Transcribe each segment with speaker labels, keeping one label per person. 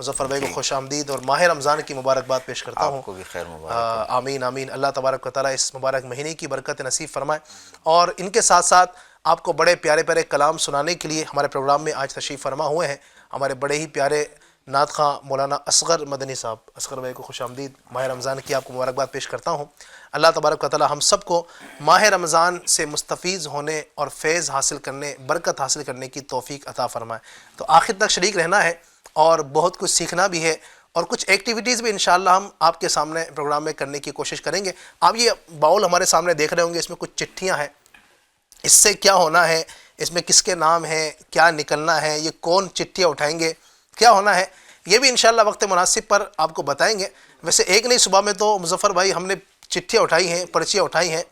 Speaker 1: مظفر بھائی کو خوش آمدید اور ماہ رمضان کی مبارکباد پیش کرتا ہوں.
Speaker 2: آپ کو بھی خیر مبارک.
Speaker 1: آمین آمین. اللہ تبارک و تعالیٰ اس مبارک مہینے کی برکت نصیب فرمائے. اور ان کے ساتھ ساتھ آپ کو بڑے پیارے پیارے کلام سنانے کے لیے ہمارے پروگرام میں آج تشریف فرما ہوئے ہیں ہمارے بڑے ہی پیارے نعت خواں مولانا اصغر مدنی صاحب. اصغر بھائی کو خوش آمدید. ماہ رمضان کی آپ کو مبارکباد پیش کرتا ہوں. اللہ تبارک و تعالیٰ ہم سب کو ماہ رمضان سے مستفیض ہونے اور فیض حاصل کرنے، برکت حاصل کرنے کی توفیق عطا فرمائے. تو آخر تک شریک رہنا ہے اور بہت کچھ سیکھنا بھی ہے اور کچھ ایکٹیویٹیز بھی انشاءاللہ ہم آپ کے سامنے پروگرام میں کرنے کی کوشش کریں گے. آپ یہ باؤل ہمارے سامنے دیکھ رہے ہوں گے، اس میں کچھ چٹھیاں ہیں. اس سے کیا ہونا ہے، اس میں کس کے نام ہیں، کیا نکلنا ہے، یہ کون چٹھیاں اٹھائیں گے، کیا ہونا ہے، یہ بھی انشاءاللہ وقت مناسب پر آپ کو بتائیں گے. ویسے ایک نہیں، صبح میں تو مظفر بھائی ہم نے چٹھیاں اٹھائی ہیں، پرچیاں اٹھائی ہیں،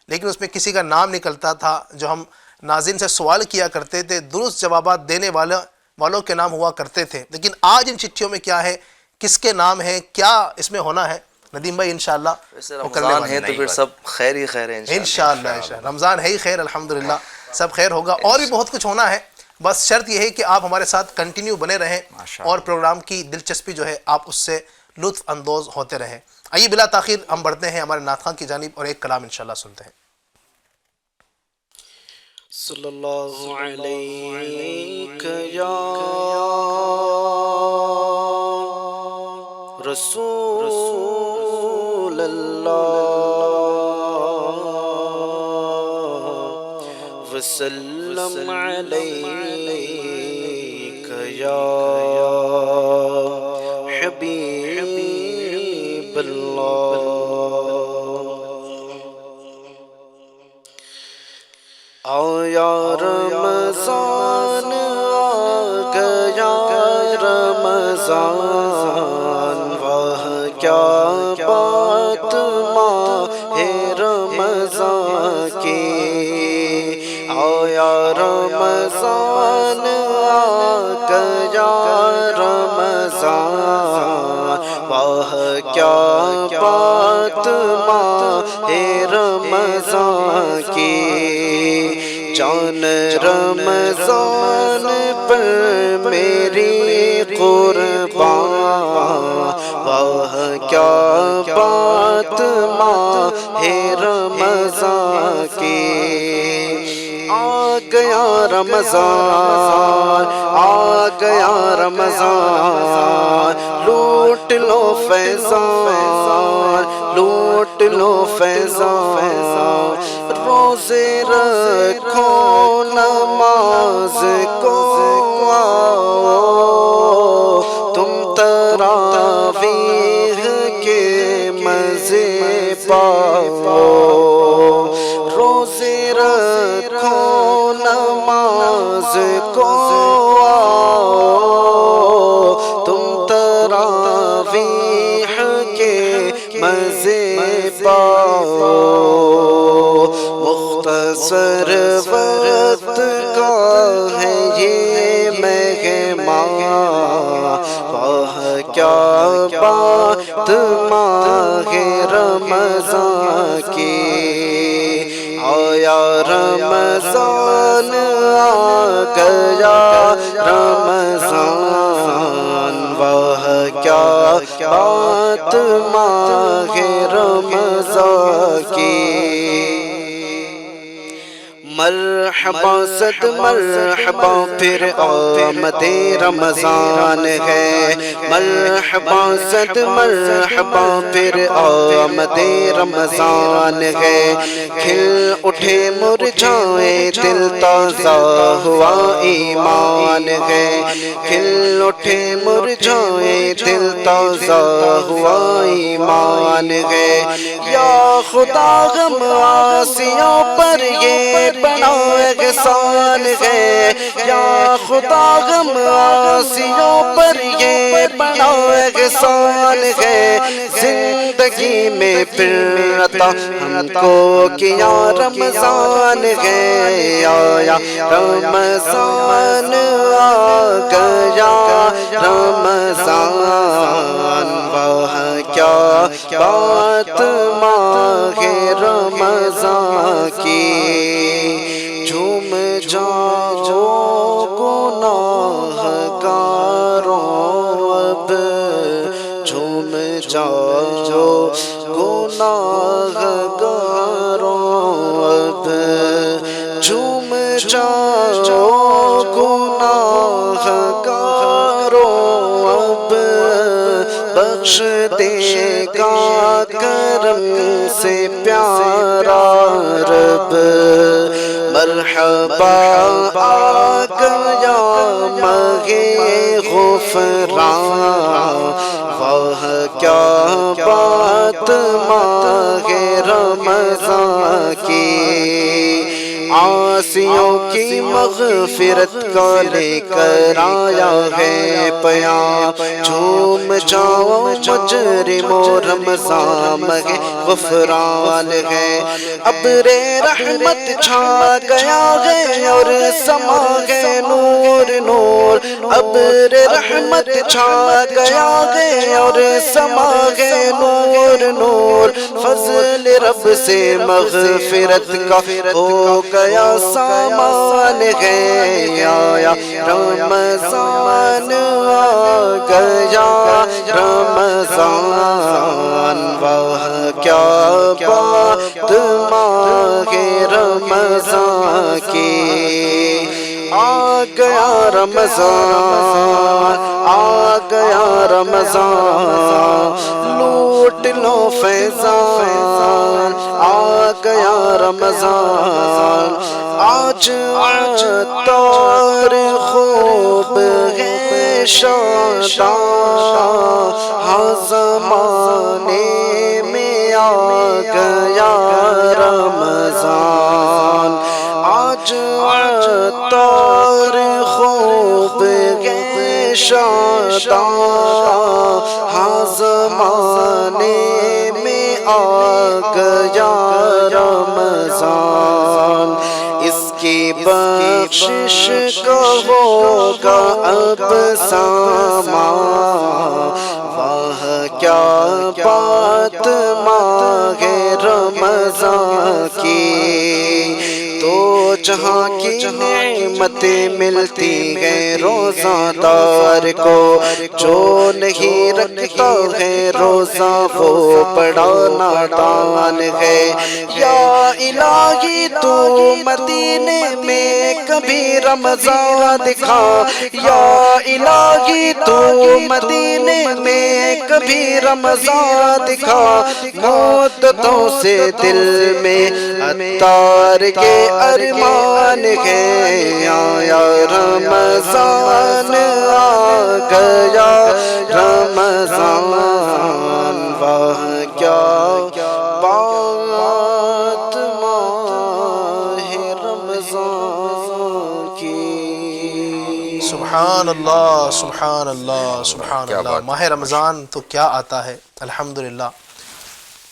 Speaker 1: لیکن اس میں کسی کا نام نکلتا تھا. جو ہم ناظرین سے سوال کیا کرتے تھے درست جوابات دینے والوں کے نام ہوا کرتے تھے. لیکن آج ان چٹھیوں میں کیا ہے، کس کے نام ہے، کیا اس میں ہونا ہے، ندیم بھائی انشاءاللہ
Speaker 2: ویسے
Speaker 1: وہ کرنے
Speaker 2: رمضان
Speaker 1: والے
Speaker 2: ہے تو پھر سب خیر ہی خیر ہے
Speaker 1: انشاءاللہ. رمضان ہے ہی خیر، الحمدللہ سب خیر ہوگا. اور بھی بہت کچھ ہونا ہے، بس شرط یہ ہے کہ آپ ہمارے ساتھ کنٹینیو بنے رہیں اور پروگرام کی دلچسپی جو ہے آپ اس سے لطف اندوز ہوتے رہیں. آئیے بلا تاخیر ہم بڑھتے ہیں ہمارے نعت خواں کی جانب اور ایک کلام انشاءاللہ سنتے ہیں.
Speaker 3: صلی اللہ علیک یا رسول اللہ وسلم علیک یا حبیب اللہ. آیا رمضان آ گیا رمضان، واہ کیا بات ماہ رمضان کی. آیا رمضان آ گیا رمضان، واہ کیا بات ماہ رمضان کی. جان رمضان پر میری قربان، واہ کیا بات ماہ رمضان کی. آ گیا رمضان، آ گیا رمضان، لوٹ لو فیضان، لوٹ لو فیضان. روزے رکھو نماز کو آؤ، تم تراویح کے مزے پاؤ. روزے رکھو نماز کو آؤ، تم تراویح کے مزے پاؤ. مختصر وقت کا ہے یہ مہمان، واہ کیا بات ماہ رمضان کی. آیا رمضان آ گیا رمضان، واہ کیا بات ماہ رمضان کی. مرحبا صد مرحبا پھر آمد رمضان ہے، مرحبا صد مرحبا پھر آمد رمضان ہے. کھل اٹھے مرجھائے دل تازہ ہوا ایمان ہے، کھل اٹھے مرجھائے دل تازہ ہوا ایمان ہے. یا خدا غم آسیوں پر یہ بڑا احسان ہے، یا خدا غم آسیوں پر یہ بڑا احسان ہے. زندگی میں پھر عطا ہم کو کیا رمضان ہے. آیا رمضان آ گیا رمضان، واہ کیا بات ماہ رمضان کی. جھوم جاؤ گناہگاروں جاؤ گناہ گارو اب بخش دے گا کرم سے پیارا رب مرحبا آ گیا ماہ غفران واہ کیا بات ماہ رمضان کی عاصیوں کی مغفرت کا لے کر آیا ہے پیام جھوم جاؤ مجرمو رمضان ماہ غفران ہے ابر رحمت چھا گیا ہے اور سما ہے نور نور ابر رحمت چھا گیا ہے اور سما ہے نور نور فضل رب سے مغفرت کا ہو گیا سامان ہے آیا رمضان آ گیا رمضان واہ کیا بات ماہ رمضان کی آ گیا رمضان آ گیا رمضان لوٹ لو فیضان آ گیا رمضان آج عطار خوب ہے شاداں ہاں زمانے میں آ گیا رمضان آج عطار خوب ہے شاداں ہاں زمانے میں آ گیا رمضان اس کی بخشش کا ہوگا اب سامان واہ کیا بات ماہ رمضان کی تو جہاں کی نعمتیں ملتی ہیں روزہ دار کو جو نہیں رکھتا ہے روزہ وہ بڑا نادان ہے یا الہی تو مدینے میں کبھی رمضان دکھا یا الہی تو مدینے میں کبھی رمضان دکھا مدتوں سے دل میں عطار کے ارمان ہے آیا رمضان آ گیا رمضان واہ کیا بات ماہ رمضان کی
Speaker 1: سبحان اللہ سبحان اللہ سبحان اللہ ماہ رمضان تو کیا آتا ہے الحمدللہ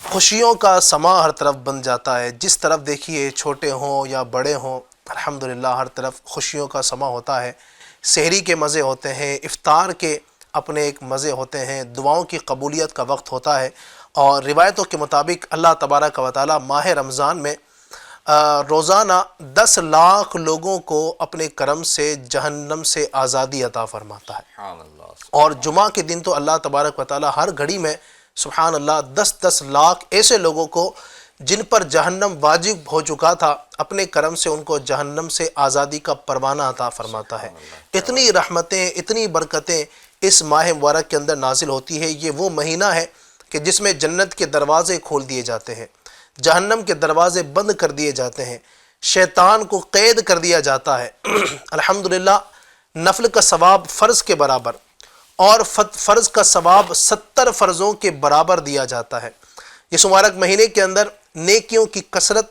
Speaker 1: خوشیوں کا سما ہر طرف بن جاتا ہے جس طرف دیکھیے چھوٹے ہوں یا بڑے ہوں الحمدللہ ہر طرف خوشیوں کا سما ہوتا ہے سحری کے مزے ہوتے ہیں افطار کے اپنے ایک مزے ہوتے ہیں دعاؤں کی قبولیت کا وقت ہوتا ہے اور روایتوں کے مطابق اللہ تبارک و تعالی ماہ رمضان میں روزانہ 10 لاکھ لوگوں کو اپنے کرم سے جہنم سے آزادی عطا فرماتا ہے اور جمعہ کے دن تو اللہ تبارک و تعالی ہر گھڑی میں سبحان اللہ 10 لاکھ ایسے لوگوں کو جن پر جہنم واجب ہو چکا تھا اپنے کرم سے ان کو جہنم سے آزادی کا پروانہ عطا فرماتا ہے اتنی رحمتیں اتنی برکتیں اس ماہ مبارک کے اندر نازل ہوتی ہے یہ وہ مہینہ ہے کہ جس میں جنت کے دروازے کھول دیے جاتے ہیں جہنم کے دروازے بند کر دیے جاتے ہیں شیطان کو قید کر دیا جاتا ہے الحمدللہ نفل کا ثواب فرض کے برابر اور فرض کا ثواب 70 فرضوں کے برابر دیا جاتا ہے اس مبارک مہینے کے اندر نیکیوں کی کثرت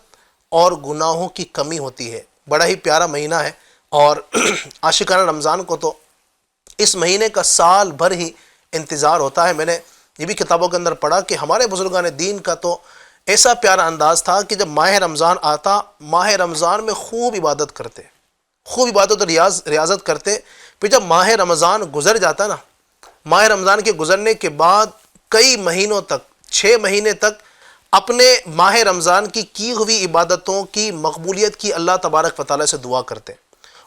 Speaker 1: اور گناہوں کی کمی ہوتی ہے بڑا ہی پیارا مہینہ ہے اور عاشقانہ رمضان کو تو اس مہینے کا سال بھر ہی انتظار ہوتا ہے میں نے یہ بھی کتابوں کے اندر پڑھا کہ ہمارے بزرگان دین کا تو ایسا پیارا انداز تھا کہ جب ماہ رمضان آتا ماہ رمضان میں خوب عبادت کرتے خوب عبادت اور ریاضت کرتے پھر جب ماہ رمضان گزر جاتا نا ماہ رمضان کے گزرنے کے بعد کئی مہینوں تک 6 مہینے تک اپنے ماہ رمضان کی ہوئی عبادتوں کی مقبولیت کی اللہ تبارک و تعالیٰ سے دعا کرتے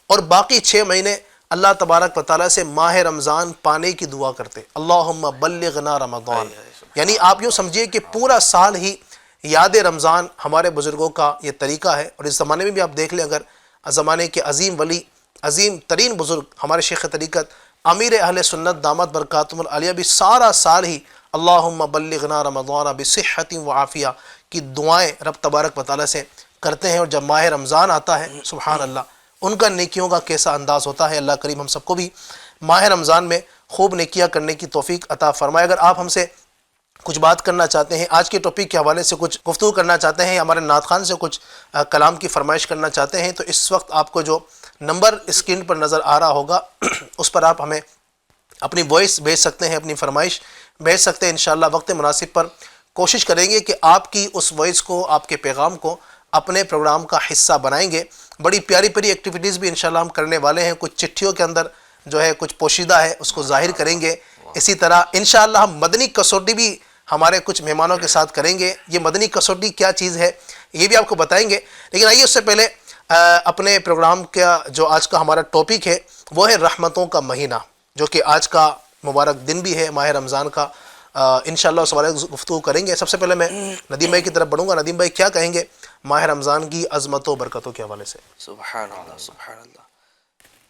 Speaker 1: اور باقی 6 مہینے اللہ تبارک و تعالیٰ سے ماہ رمضان پانے کی دعا کرتے اللہم بلغنا رمضان یعنی آپ یوں سمجھیے کہ پورا سال ہی یاد رمضان ہمارے بزرگوں کا یہ طریقہ ہے اور اس زمانے میں بھی آپ دیکھ لیں اگر زمانے کے عظیم ولی، عظیم ترین بزرگ ہمارے شیخ طریقت امیر اہل سنت دامت برکاتہم العالیہ بھی سارا سال ہی اللہم بلغنا رمضان بصحت و عافیہ کی دعائیں رب تبارک و تعالیٰ سے کرتے ہیں، اور جب ماہ رمضان آتا ہے سبحان اللہ ان کا نیکیوں کا کیسا انداز ہوتا ہے۔ اللہ کریم ہم سب کو بھی ماہ رمضان میں خوب نیکیاں کرنے کی توفیق عطا فرمائے۔ اگر آپ ہم سے کچھ بات کرنا چاہتے ہیں، آج کے ٹاپک کے حوالے سے کچھ گفتگو کرنا چاہتے ہیں، ہمارے نعت خوان سے کچھ کلام کی فرمائش کرنا چاہتے ہیں، تو اس وقت آپ کو جو نمبر اسکرین پر نظر آ رہا ہوگا اس پر آپ ہمیں اپنی وائس بھیج سکتے ہیں، اپنی فرمائش بھیج سکتے ہیں۔ انشاءاللہ وقت مناسب پر کوشش کریں گے کہ آپ کی اس وائس کو، آپ کے پیغام کو اپنے پروگرام کا حصہ بنائیں گے۔ بڑی پیاری پیاری ایکٹیویٹیز بھی انشاءاللہ ہم کرنے والے ہیں، کچھ چٹھیوں کے اندر جو ہے کچھ پوشیدہ ہے اس کو ظاہر کریں گے۔ اسی طرح انشاءاللہ ہم مدنی کسوٹی بھی ہمارے کچھ مہمانوں کے ساتھ کریں گے۔ یہ مدنی کسوٹی کیا چیز ہے یہ بھی آپ کو بتائیں گے، لیکن آئیے اس سے پہلے اپنے پروگرام کا جو آج کا ہمارا ٹاپک ہے وہ ہے رحمتوں کا مہینہ، جو کہ آج کا مبارک دن بھی ہے ماہ رمضان کا۔ انشاءاللہ اس والے گفتگو کریں گے۔ سب سے پہلے میں ندیم بھائی کی طرف بڑھوں گا۔ ندیم بھائی کیا کہیں گے ماہ رمضان کی عظمتوں و برکتوں کے حوالے سے؟
Speaker 2: سبحان اللہ سبحان اللہ،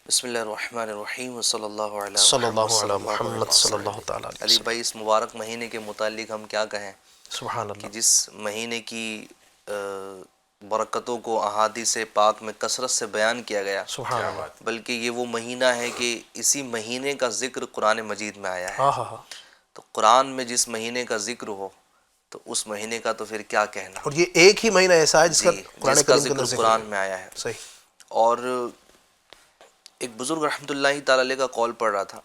Speaker 2: بسم اللہ الرحمن الرحیم، وصلی اللہ علیہ
Speaker 1: صلی اللہ علیہ محمد صلی اللہ تعالیٰ علیہ
Speaker 2: علی
Speaker 1: وسلم۔
Speaker 2: بھائی اس مبارک مہینے کے متعلق ہم کیا کہیں
Speaker 1: سبحان
Speaker 2: کہ
Speaker 1: اللہ،
Speaker 2: جس مہینے کی برکتوں کو احادیث پاک میں کثرت سے بیان کیا گیا،
Speaker 1: سبحان اللہ،
Speaker 2: بلکہ یہ وہ مہینہ ہے کہ اسی مہینے کا ذکر قرآن مجید میں آیا ہے۔
Speaker 1: ہاں ہاں ہاں،
Speaker 2: تو قرآن میں جس مہینے کا ذکر ہو تو اس مہینے کا تو پھر کیا کہنا،
Speaker 1: اور یہ ایک ہی مہینہ ایسا ہے جس کا
Speaker 2: جی،
Speaker 1: قرآن
Speaker 2: جس کا
Speaker 1: کریم کے اندر
Speaker 2: ذکر
Speaker 1: ذکر
Speaker 2: قرآن
Speaker 1: ہے۔
Speaker 2: میں آیا ہے۔
Speaker 1: صحیح،
Speaker 2: اور ایک بزرگ رحمۃ اللہ تعالی علیہ کا قول پڑھ رہا تھا،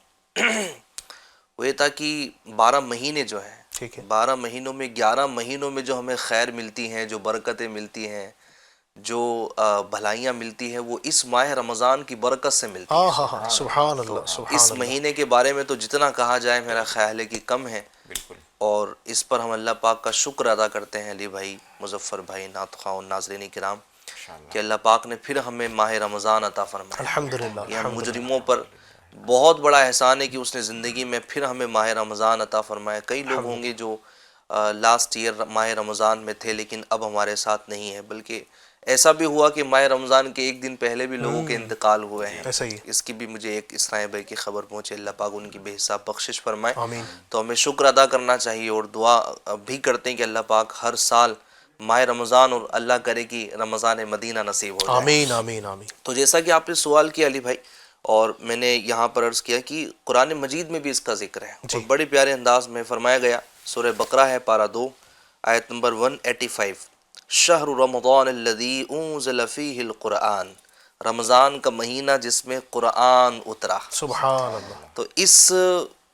Speaker 2: وہ یہ تھا کہ 12 مہینے جو ہیں،
Speaker 1: ٹھیک ہے،
Speaker 2: 12 مہینوں میں 11 مہینوں میں جو ہمیں خیر ملتی ہیں، جو برکتیں ملتی ہیں، جو بھلائیاں ملتی ہیں، وہ اس ماہ رمضان کی برکت سے ملتی
Speaker 1: ہاں
Speaker 2: ہیں۔
Speaker 1: ہاں ہاں، سبحان اللہ سبحان
Speaker 2: اس
Speaker 1: اللہ،
Speaker 2: مہینے کے بارے میں تو جتنا کہا جائے میرا خیال ہے کہ کم ہے، اور اس پر ہم اللہ پاک کا شکر ادا کرتے ہیں علی بھائی، مظفر بھائی، نعت خواہ، ناظرین کرام، کہ اللہ پاک نے پھر ہمیں ماہ رمضان عطا فرمایا۔
Speaker 1: الحمدللہ
Speaker 2: یہ ہم
Speaker 1: الحمدللہ،
Speaker 2: مجرموں پر بہت بڑا احسان ہے کہ اس نے زندگی میں پھر ہمیں ماہ رمضان عطا فرمایا۔ کئی لوگ ہوں گے جو لاسٹ ایئر ماہ رمضان میں تھے لیکن اب ہمارے ساتھ نہیں ہے، بلکہ ایسا بھی ہوا کہ ماہ رمضان کے ایک دن پہلے بھی لوگوں کے انتقال ہوئے ہیں۔
Speaker 1: ایسا ہی ہے،
Speaker 2: اس کی بھی مجھے ایک اسرائیل بھائی کی خبر پہنچے، اللہ پاک ان کی بے حساب بخشش فرمائے۔
Speaker 1: آمین،
Speaker 2: تو ہمیں شکر ادا کرنا چاہیے اور دعا بھی کرتے ہیں کہ اللہ پاک ہر سال ماہ رمضان، اور اللہ کرے کہ رمضان مدینہ نصیب ہو جائے۔
Speaker 1: آمین آمین آمین،
Speaker 2: تو جیسا کہ آپ نے سوال کیا علی بھائی، اور میں نے یہاں پر عرض کیا کہ قرآن مجید میں بھی اس کا ذکر ہے، اور بڑے پیارے انداز میں فرمایا گیا۔ سورہ بقرہ ہے، پارہ 2، آیت نمبر 185، شہر رمضان الذی انزل فیہ القرآن، رمضان کا مہینہ جس میں قرآن اترا۔
Speaker 1: سبحان اللہ،
Speaker 2: تو اس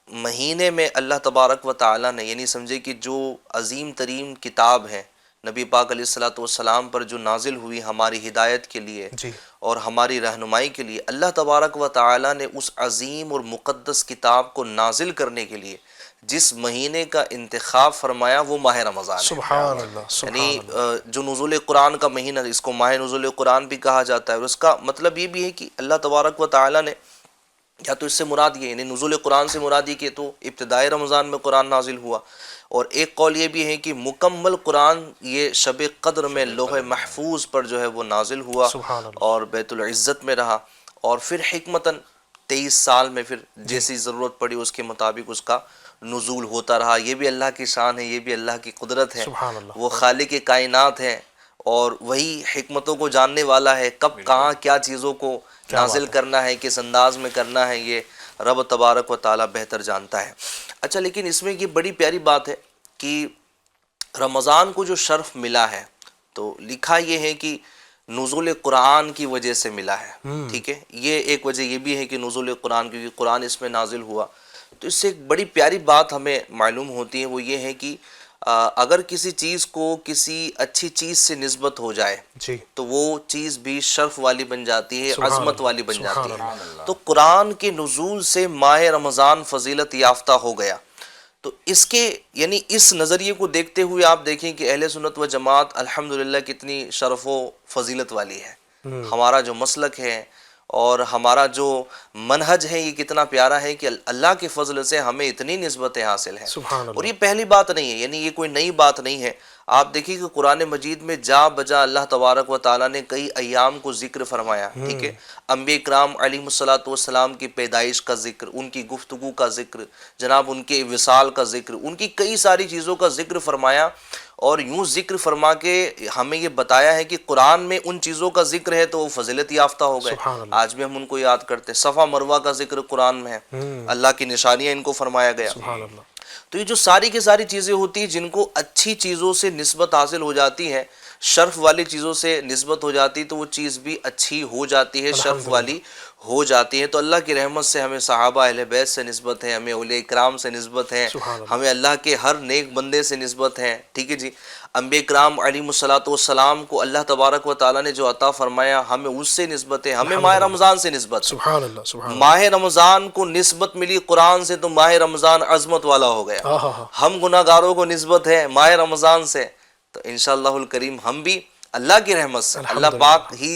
Speaker 2: مہینے میں اللہ تبارک و تعالیٰ نے، یعنی سمجھے کہ جو عظیم ترین کتاب ہے نبی پاک علیہ الصلوۃ والسلام پر جو نازل ہوئی ہماری ہدایت کے لیے
Speaker 1: جی،
Speaker 2: اور ہماری رہنمائی کے لیے، اللہ تبارک و تعالیٰ نے اس عظیم اور مقدس کتاب کو نازل کرنے کے لیے جس مہینے کا انتخاب فرمایا وہ ماہ رمضان ہے۔
Speaker 1: سبحان اللہ سبحان
Speaker 2: یعنی
Speaker 1: اللہ،
Speaker 2: جو نزول قرآن کا مہینہ، اس کو ماہ نزول قرآن بھی کہا جاتا ہے، اور اس کا مطلب یہ بھی ہے کہ اللہ تبارک و تعالیٰ نے، یا تو اس سے مراد یہ، یعنی نزول قرآن سے مراد یہ کہ تو ابتدائی رمضان میں قرآن نازل ہوا، اور ایک قول یہ بھی ہے کہ مکمل قرآن یہ شب قدر میں لوح محفوظ پر جو ہے وہ نازل ہوا
Speaker 1: سبحان اللہ،
Speaker 2: اور بیت العزت میں رہا، اور پھر حکمتاً 23 سال میں پھر جیسی ضرورت پڑی اس کے مطابق اس کا نزول ہوتا رہا۔ یہ بھی اللہ کی شان ہے، یہ بھی اللہ کی قدرت ہے،
Speaker 1: سبحان اللہ،
Speaker 2: وہ خالق کائنات ہے، اور وہی حکمتوں کو جاننے والا ہے، کب کہاں کیا چیزوں کو نازل کرنا ہے، کس انداز میں کرنا ہے، یہ رب تبارک و تعالیٰ بہتر جانتا ہے۔ اچھا، لیکن اس میں یہ بڑی پیاری بات ہے کہ رمضان کو جو شرف ملا ہے تو لکھا یہ ہے کہ نزول قرآن کی وجہ سے ملا ہے، ٹھیک ہے، یہ ایک وجہ یہ بھی ہے کہ نزول قرآن، کیونکہ قرآن اس میں نازل ہوا۔ تو اس سے ایک بڑی پیاری بات ہمیں معلوم ہوتی ہے، وہ یہ ہے کہ اگر کسی چیز کو کسی اچھی چیز سے نسبت ہو جائے
Speaker 1: جی،
Speaker 2: تو وہ چیز بھی شرف والی بن جاتی ہے،
Speaker 1: سبحان
Speaker 2: عظمت
Speaker 1: اللہ،
Speaker 2: والی بن
Speaker 1: سبحان
Speaker 2: جاتی ہے۔
Speaker 1: اللہ،
Speaker 2: تو قرآن کے نزول سے ماہ رمضان فضیلت یافتہ ہو گیا۔ تو اس کے، یعنی اس نظریے کو دیکھتے ہوئے آپ دیکھیں کہ اہل سنت و جماعت الحمدللہ کتنی شرف و فضیلت والی ہے۔ ہمارا جو مسلک ہے اور ہمارا جو منہج ہے یہ کتنا پیارا ہے کہ اللہ کے فضل سے ہمیں اتنی نسبتیں حاصل ہیں،
Speaker 1: سبحان
Speaker 2: اور
Speaker 1: اللہ،
Speaker 2: یہ پہلی بات نہیں ہے، یعنی یہ کوئی نئی بات نہیں ہے۔ آپ دیکھیے کہ قرآن مجید میں جا بجا اللہ تبارک و تعالیٰ نے کئی ایام کو ذکر فرمایا، ٹھیک ہے، انبیاء کرام علیہ الصلوۃ والسلام کی پیدائش کا ذکر، ان کی گفتگو کا ذکر، جناب ان کے وصال کا ذکر، ان کی کئی ساری چیزوں کا ذکر فرمایا، اور یوں ذکر فرما کے ہمیں یہ بتایا ہے کہ قرآن میں ان چیزوں کا ذکر ہے تو وہ فضیلت یافتہ ہو گئے۔ آج بھی ہم ان کو یاد کرتے ہیں، صفا مروہ کا ذکر قرآن میں ہے، اللہ کی نشانیاں ان کو فرمایا گیا۔ تو یہ جو ساری کی ساری چیزیں ہوتی ہیں جن کو اچھی چیزوں سے نسبت حاصل ہو جاتی ہے، شرف والی چیزوں سے نسبت ہو جاتی تو وہ چیز بھی اچھی ہو جاتی ہے، شرف والی ہو جاتی ہے۔ تو اللہ کی رحمت سے ہمیں صحابہ اہل بیت سے نسبت ہے، ہمیں اولیاء کرام سے نسبت ہے، ہمیں اللہ کے ہر نیک بندے سے نسبت ہے، ٹھیک ہے جی۔ انبیاء کرام علیہ الصلوۃ والسلام کو اللہ تبارک و تعالیٰ نے جو عطا فرمایا ہمیں اس سے نسبت ہے، ہمیں ماہ رمضان سے نسبت ہے۔
Speaker 1: سبحان اللہ، سبحان
Speaker 2: ماہ رمضان کو نسبت ملی قرآن سے تو ماہ رمضان عظمت والا ہو گیا۔
Speaker 1: اللہ۔
Speaker 2: ہم گناہ گاروں کو نسبت ہے ماہ رمضان سے، تو انشاءاللہ الکریم ہم بھی اللہ کی رحمت سے، اللہ پاک ہی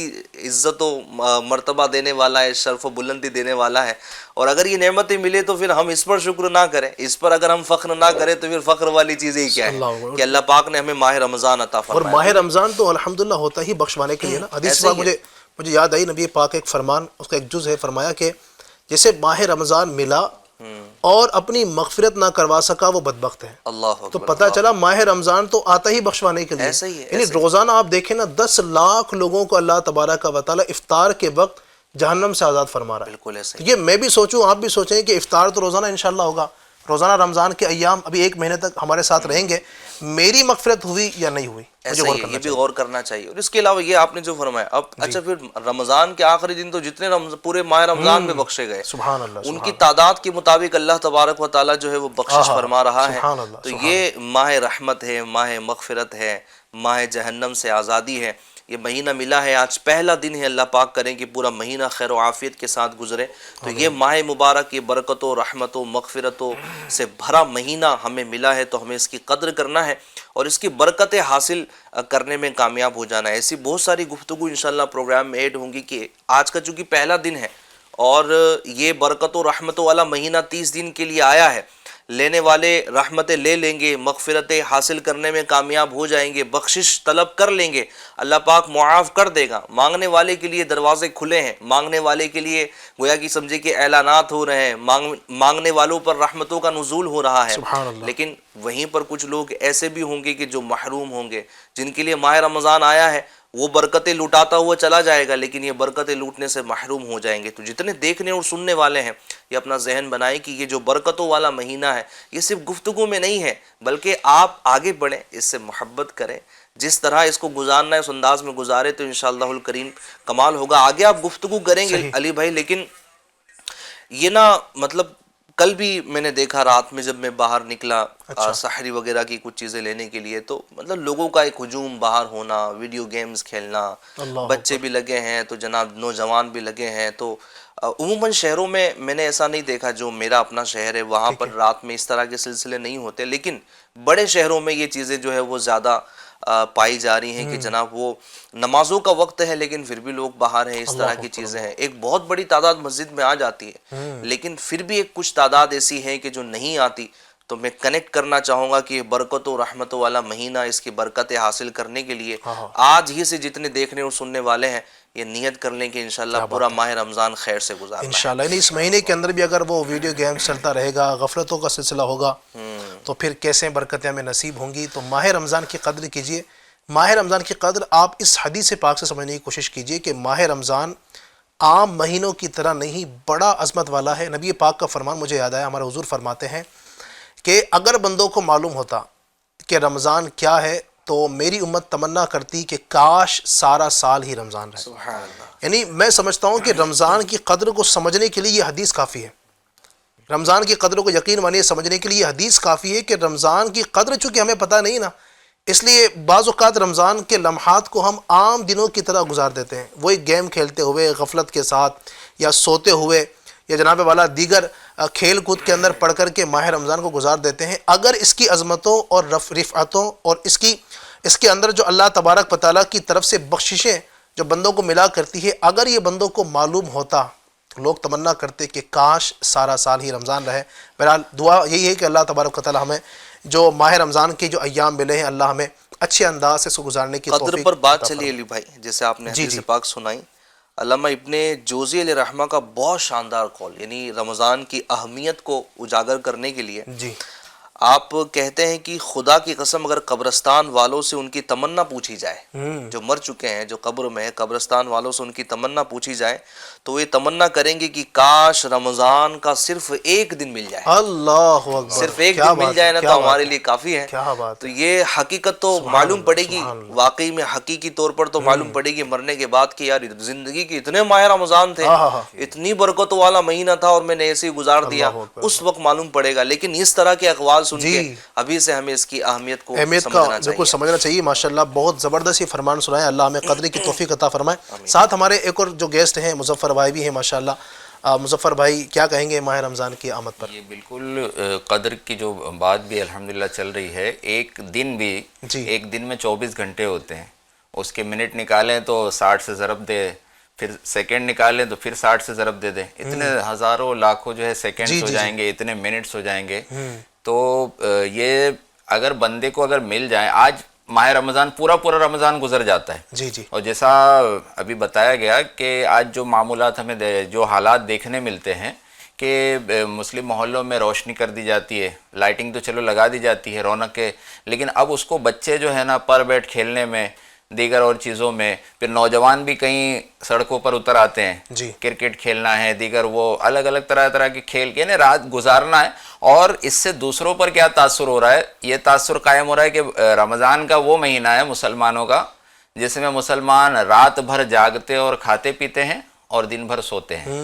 Speaker 2: عزت و مرتبہ دینے والا ہے، شرف و بلندی دینے والا ہے، اور اگر یہ نعمتیں ملے تو پھر ہم اس پر شکر نہ کریں، اس پر اگر ہم فخر نہ کریں تو پھر فخر والی چیزیں ہی کیا ہے کہ اللہ پاک نے ہمیں ماہ رمضان عطا
Speaker 1: اور
Speaker 2: فرمایا۔
Speaker 1: ماہ رمضان تو الحمدللہ ہوتا ہی بخشوانے کے لیے نا۔ حدیث پاک مجھے یاد آئی، نبی پاک ایک فرمان، اس کا ایک جز ہے، فرمایا کہ جسے ماہ رمضان ملا اور اپنی مغفرت نہ کروا سکا وہ بدبخت ہے۔
Speaker 2: اللہ
Speaker 1: تو
Speaker 2: اکبر۔
Speaker 1: پتہ چلا ماہ رمضان تو آتا ہی بخشوانے کے لیے،
Speaker 2: ایسا ہی ہے،
Speaker 1: یعنی روزانہ آپ دیکھیں نا 10 لاکھ لوگوں کو اللہ تبارک و تعالیٰ افطار کے وقت جہنم سے آزاد فرما رہا ہے۔
Speaker 2: بالکل ایسا ہی۔
Speaker 1: یہ میں بھی سوچوں، آپ بھی سوچیں کہ افطار تو روزانہ انشاءاللہ ہوگا، روزانہ رمضان کے ایام ابھی 1 مہینے تک ہمارے ساتھ رہیں گے، میری مغفرت ہوئی یا نہیں ہوئی، مجھے
Speaker 2: ایسا
Speaker 1: غور
Speaker 2: ہی ہے،
Speaker 1: کرنا
Speaker 2: یہ بھی
Speaker 1: چاہیے۔
Speaker 2: غور کرنا چاہیے۔ اور اس کے علاوہ یہ آپ نے جو فرمایا، اب اچھا پھر رمضان کے آخری دن تو جتنے پورے ماہ رمضان میں بخشے گئے،
Speaker 1: سبحان اللہ،
Speaker 2: ان کی تعداد کے مطابق اللہ تبارک و تعالیٰ جو ہے وہ بخشش فرما رہا ہے۔
Speaker 1: سبحان اللہ،
Speaker 2: تو یہ ماہ رحمت ہے، ماہ مغفرت ہے، ماہ جہنم سے آزادی ہے۔ یہ مہینہ ملا ہے، آج پہلا دن ہے، اللہ پاک کریں کہ پورا مہینہ خیر و عافیت کے ساتھ گزرے۔ تو یہ ماہ مبارک، یہ برکتوں، رحمتوں، مغفرتوں سے بھرا مہینہ ہمیں ملا ہے، تو ہمیں اس کی قدر کرنا ہے اور اس کی برکتیں حاصل کرنے میں کامیاب ہو جانا ہے۔ ایسی بہت ساری گفتگو انشاءاللہ پروگرام میں ایڈ ہوں گی کہ آج کا چونکہ پہلا دن ہے اور یہ برکتوں رحمتوں والا مہینہ 30 دن کے لیے آیا ہے، لینے والے رحمتیں لے لیں گے، مغفرتیں حاصل کرنے میں کامیاب ہو جائیں گے، بخشش طلب کر لیں گے، اللہ پاک معاف کر دے گا۔ مانگنے والے کے لیے دروازے کھلے ہیں، مانگنے والے کے لیے گویا کہ سمجھے کہ اعلانات ہو رہے ہیں، مانگنے والوں پر رحمتوں کا نزول ہو رہا ہے۔
Speaker 1: سبحان اللہ۔
Speaker 2: لیکن وہیں پر کچھ لوگ ایسے بھی ہوں گے کہ جو محروم ہوں گے، جن کے لیے ماہ رمضان آیا ہے، وہ برکتیں لوٹاتا ہوا چلا جائے گا لیکن یہ برکتیں لوٹنے سے محروم ہو جائیں گے۔ تو جتنے دیکھنے اور سننے والے ہیں یہ اپنا ذہن بنائیں کہ یہ جو برکتوں والا مہینہ ہے یہ صرف گفتگو میں نہیں ہے، بلکہ آپ آگے بڑھیں، اس سے محبت کریں، جس طرح اس کو گزارنا ہے اس انداز میں گزارے تو انشاءاللہ الکریم کمال ہوگا۔ آگے آپ گفتگو کریں گے علی بھائی، لیکن یہ نا مطلب کل بھی میں نے دیکھا رات میں جب میں باہر نکلا سحری وغیرہ کی کچھ چیزیں لینے کے لیے، تو مطلب لوگوں کا ایک ہجوم باہر ہونا، ویڈیو گیمز کھیلنا، بچے بھی لگے ہیں تو جناب نوجوان بھی لگے ہیں۔ تو عموماً شہروں میں نے ایسا نہیں دیکھا، جو میرا اپنا شہر ہے وہاں پر رات میں اس طرح کے سلسلے نہیں ہوتے، لیکن بڑے شہروں میں یہ چیزیں جو ہے وہ زیادہ پائی جا رہی ہیں کہ جناب وہ نمازوں کا وقت ہے لیکن پھر بھی لوگ باہر ہیں، اس طرح کی چیزیں ہیں۔ ایک بہت بڑی تعداد مسجد میں آ جاتی ہے لیکن پھر بھی ایک کچھ تعداد ایسی ہے کہ جو نہیں آتی۔ تو میں کنیکٹ کرنا چاہوں گا کہ یہ برکتوں و رحمتوں والا مہینہ، اس کی برکتیں حاصل کرنے کے لیے آج ہی سے جتنے دیکھنے اور سننے والے ہیں یہ نیت کر لیں کہ انشاءاللہ پورا ماہ رمضان خیر سے گزارنا ہے
Speaker 1: انشاءاللہ۔ یعنی اس مہینے کے اندر بھی اگر وہ ویڈیو گیم چلتا رہے گا، غفلتوں کا سلسلہ ہوگا تو پھر کیسے برکتیں ہمیں نصیب ہوں گی۔ تو ماہ رمضان کی قدر کیجئے۔ ماہ رمضان کی قدر آپ اس حدیث پاک سے سمجھنے کی کوشش کیجئے کہ ماہ رمضان عام مہینوں کی طرح نہیں، بڑا عظمت والا ہے۔ نبی پاک کا فرمان مجھے یاد آیا، ہمارے حضور فرماتے ہیں کہ اگر بندوں کو معلوم ہوتا کہ رمضان کیا ہے تو میری امت تمنا کرتی کہ کاش سارا سال ہی رمضان رہے۔
Speaker 2: سبحان اللہ۔
Speaker 1: یعنی میں سمجھتا ہوں کہ رمضان کی قدر کو سمجھنے کے لیے یہ حدیث کافی ہے۔ رمضان کی قدر کو یقین مانیے سمجھنے کے لیے یہ حدیث کافی ہے کہ رمضان کی قدر چونکہ ہمیں پتہ نہیں نا، اس لیے بعض اوقات رمضان کے لمحات کو ہم عام دنوں کی طرح گزار دیتے ہیں، وہی گیم کھیلتے ہوئے غفلت کے ساتھ، یا سوتے ہوئے، یا جناب والا دیگر کھیل کود کے اندر پڑھ کر کے ماہ رمضان کو گزار دیتے ہیں۔ اگر اس کی عظمتوں اور رفعتوں اور اس کے اندر جو اللہ تبارک و تعالیٰ کی طرف سے بخششیں جو بندوں کو ملا کرتی ہے، اگر یہ بندوں کو معلوم ہوتا، لوگ تمنا کرتے کہ کاش سارا سال ہی رمضان رہے۔ بہرحال دعا یہی ہے کہ اللہ تبارک و تعالیٰ ہمیں جو ماہ رمضان کے جو ایام ملے ہیں اللہ ہمیں اچھے انداز سے اس کو گزارنے کی
Speaker 2: قدر
Speaker 1: توفیق
Speaker 2: پر بات
Speaker 1: عطا
Speaker 2: چلی
Speaker 1: فرمائے۔
Speaker 2: علی بھائی، جیسے آپ نے
Speaker 1: جی
Speaker 2: حدیث
Speaker 1: جی
Speaker 2: پاک سنائی، علامہ ابن جوزی علیہ رحمہ کا بہت شاندار قول، یعنی رمضان کی اہمیت کو اجاگر کرنے کے لیے
Speaker 1: جی
Speaker 2: آپ کہتے ہیں کہ خدا کی قسم اگر قبرستان والوں سے ان کی تمنا پوچھی جائے، جو مر چکے ہیں، جو قبر میں ہے، قبرستان والوں سے ان کی تمنا پوچھی جائے تو وہ یہ تمنا کریں گے کہ کاش رمضان کا صرف ایک دن مل جائے،
Speaker 1: اللہ اکبر،
Speaker 2: صرف ایک
Speaker 1: کیا
Speaker 2: دن مل
Speaker 1: بات
Speaker 2: جائے
Speaker 1: ہے،
Speaker 2: نا
Speaker 1: کیا
Speaker 2: تو
Speaker 1: بات
Speaker 2: ہمارے
Speaker 1: ہے،
Speaker 2: لیے کافی ہے۔
Speaker 1: کیا بات
Speaker 2: تو
Speaker 1: ہے،
Speaker 2: یہ حقیقت تو
Speaker 1: سبحان
Speaker 2: معلوم
Speaker 1: اللہ،
Speaker 2: پڑے گی،
Speaker 1: سبحان اللہ۔
Speaker 2: واقعی میں حقیقی طور پر تو معلوم پڑے گی مرنے کے بعد کہ یار زندگی کے اتنے ماہ رمضان تھے،
Speaker 1: ہاں ہاں ہاں،
Speaker 2: اتنی برکتوں والا مہینہ تھا اور میں نے ایسے ہی گزار دیا،
Speaker 1: اللہ اکبر۔
Speaker 2: اس وقت معلوم پڑے گا۔ لیکن اس طرح کے اقوال سن
Speaker 1: جی،
Speaker 2: کے ابھی سے ہمیں اس کی اہمیت کو
Speaker 1: اہمیت کا
Speaker 2: سمجھنا
Speaker 1: بالکل
Speaker 2: چاہیے۔
Speaker 1: سمجھنا چاہیے۔ ماشاءاللہ بہت زبردست یہ فرمان سنائے، اللہ ہمیں قدر کی توفیق عطا فرمائے۔ ساتھ ہمارے ایک اور جو گیسٹ ہیں مظفر بھائی بھی ہیں ماشاءاللہ۔ مظفر بھائی کیا کہیں گے ماہ رمضان کی آمد پر؟
Speaker 4: یہ بالکل قدر کی جو بات بھی الحمدللہ چل رہی ہے، ایک دن بھی
Speaker 1: جی
Speaker 4: ایک دن میں 24 گھنٹے ہوتے ہیں، اس کے منٹ نکالیں تو 60 سے ضرب دے، پھر سیکنڈ نکالیں تو پھر 60 سے ضرب دے دیں، اتنے ہزاروں لاکھوں جو ہے سیکنڈز
Speaker 1: جی
Speaker 4: ہو
Speaker 1: جی
Speaker 4: جائیں گے، اتنے منٹس ہو جائیں گے۔ تو یہ اگر بندے کو اگر مل جائیں، آج ماہ رمضان پورا رمضان گزر جاتا ہے،
Speaker 1: جی جی
Speaker 4: اور جیسا ابھی بتایا گیا کہ آج جو معمولات ہمیں جو حالات دیکھنے ملتے ہیں کہ مسلم محلوں میں روشنی کر دی جاتی ہے، لائٹنگ تو چلو لگا دی جاتی ہے، رونق ہے، لیکن اب اس کو بچے جو ہے نا پر بیٹھ کھیلنے میں، دیگر اور چیزوں میں، پھر نوجوان بھی کہیں سڑکوں پر اتر آتے ہیں،
Speaker 1: جی
Speaker 4: کرکٹ کھیلنا ہے، دیگر وہ الگ الگ طرح کے کھیل کے یعنی رات گزارنا ہے، اور اس سے دوسروں پر کیا تاثر ہو رہا ہے؟ یہ تاثر قائم ہو رہا ہے کہ رمضان کا وہ مہینہ ہے مسلمانوں کا جس میں مسلمان رات بھر جاگتے اور کھاتے پیتے ہیں اور دن بھر سوتے ہیں۔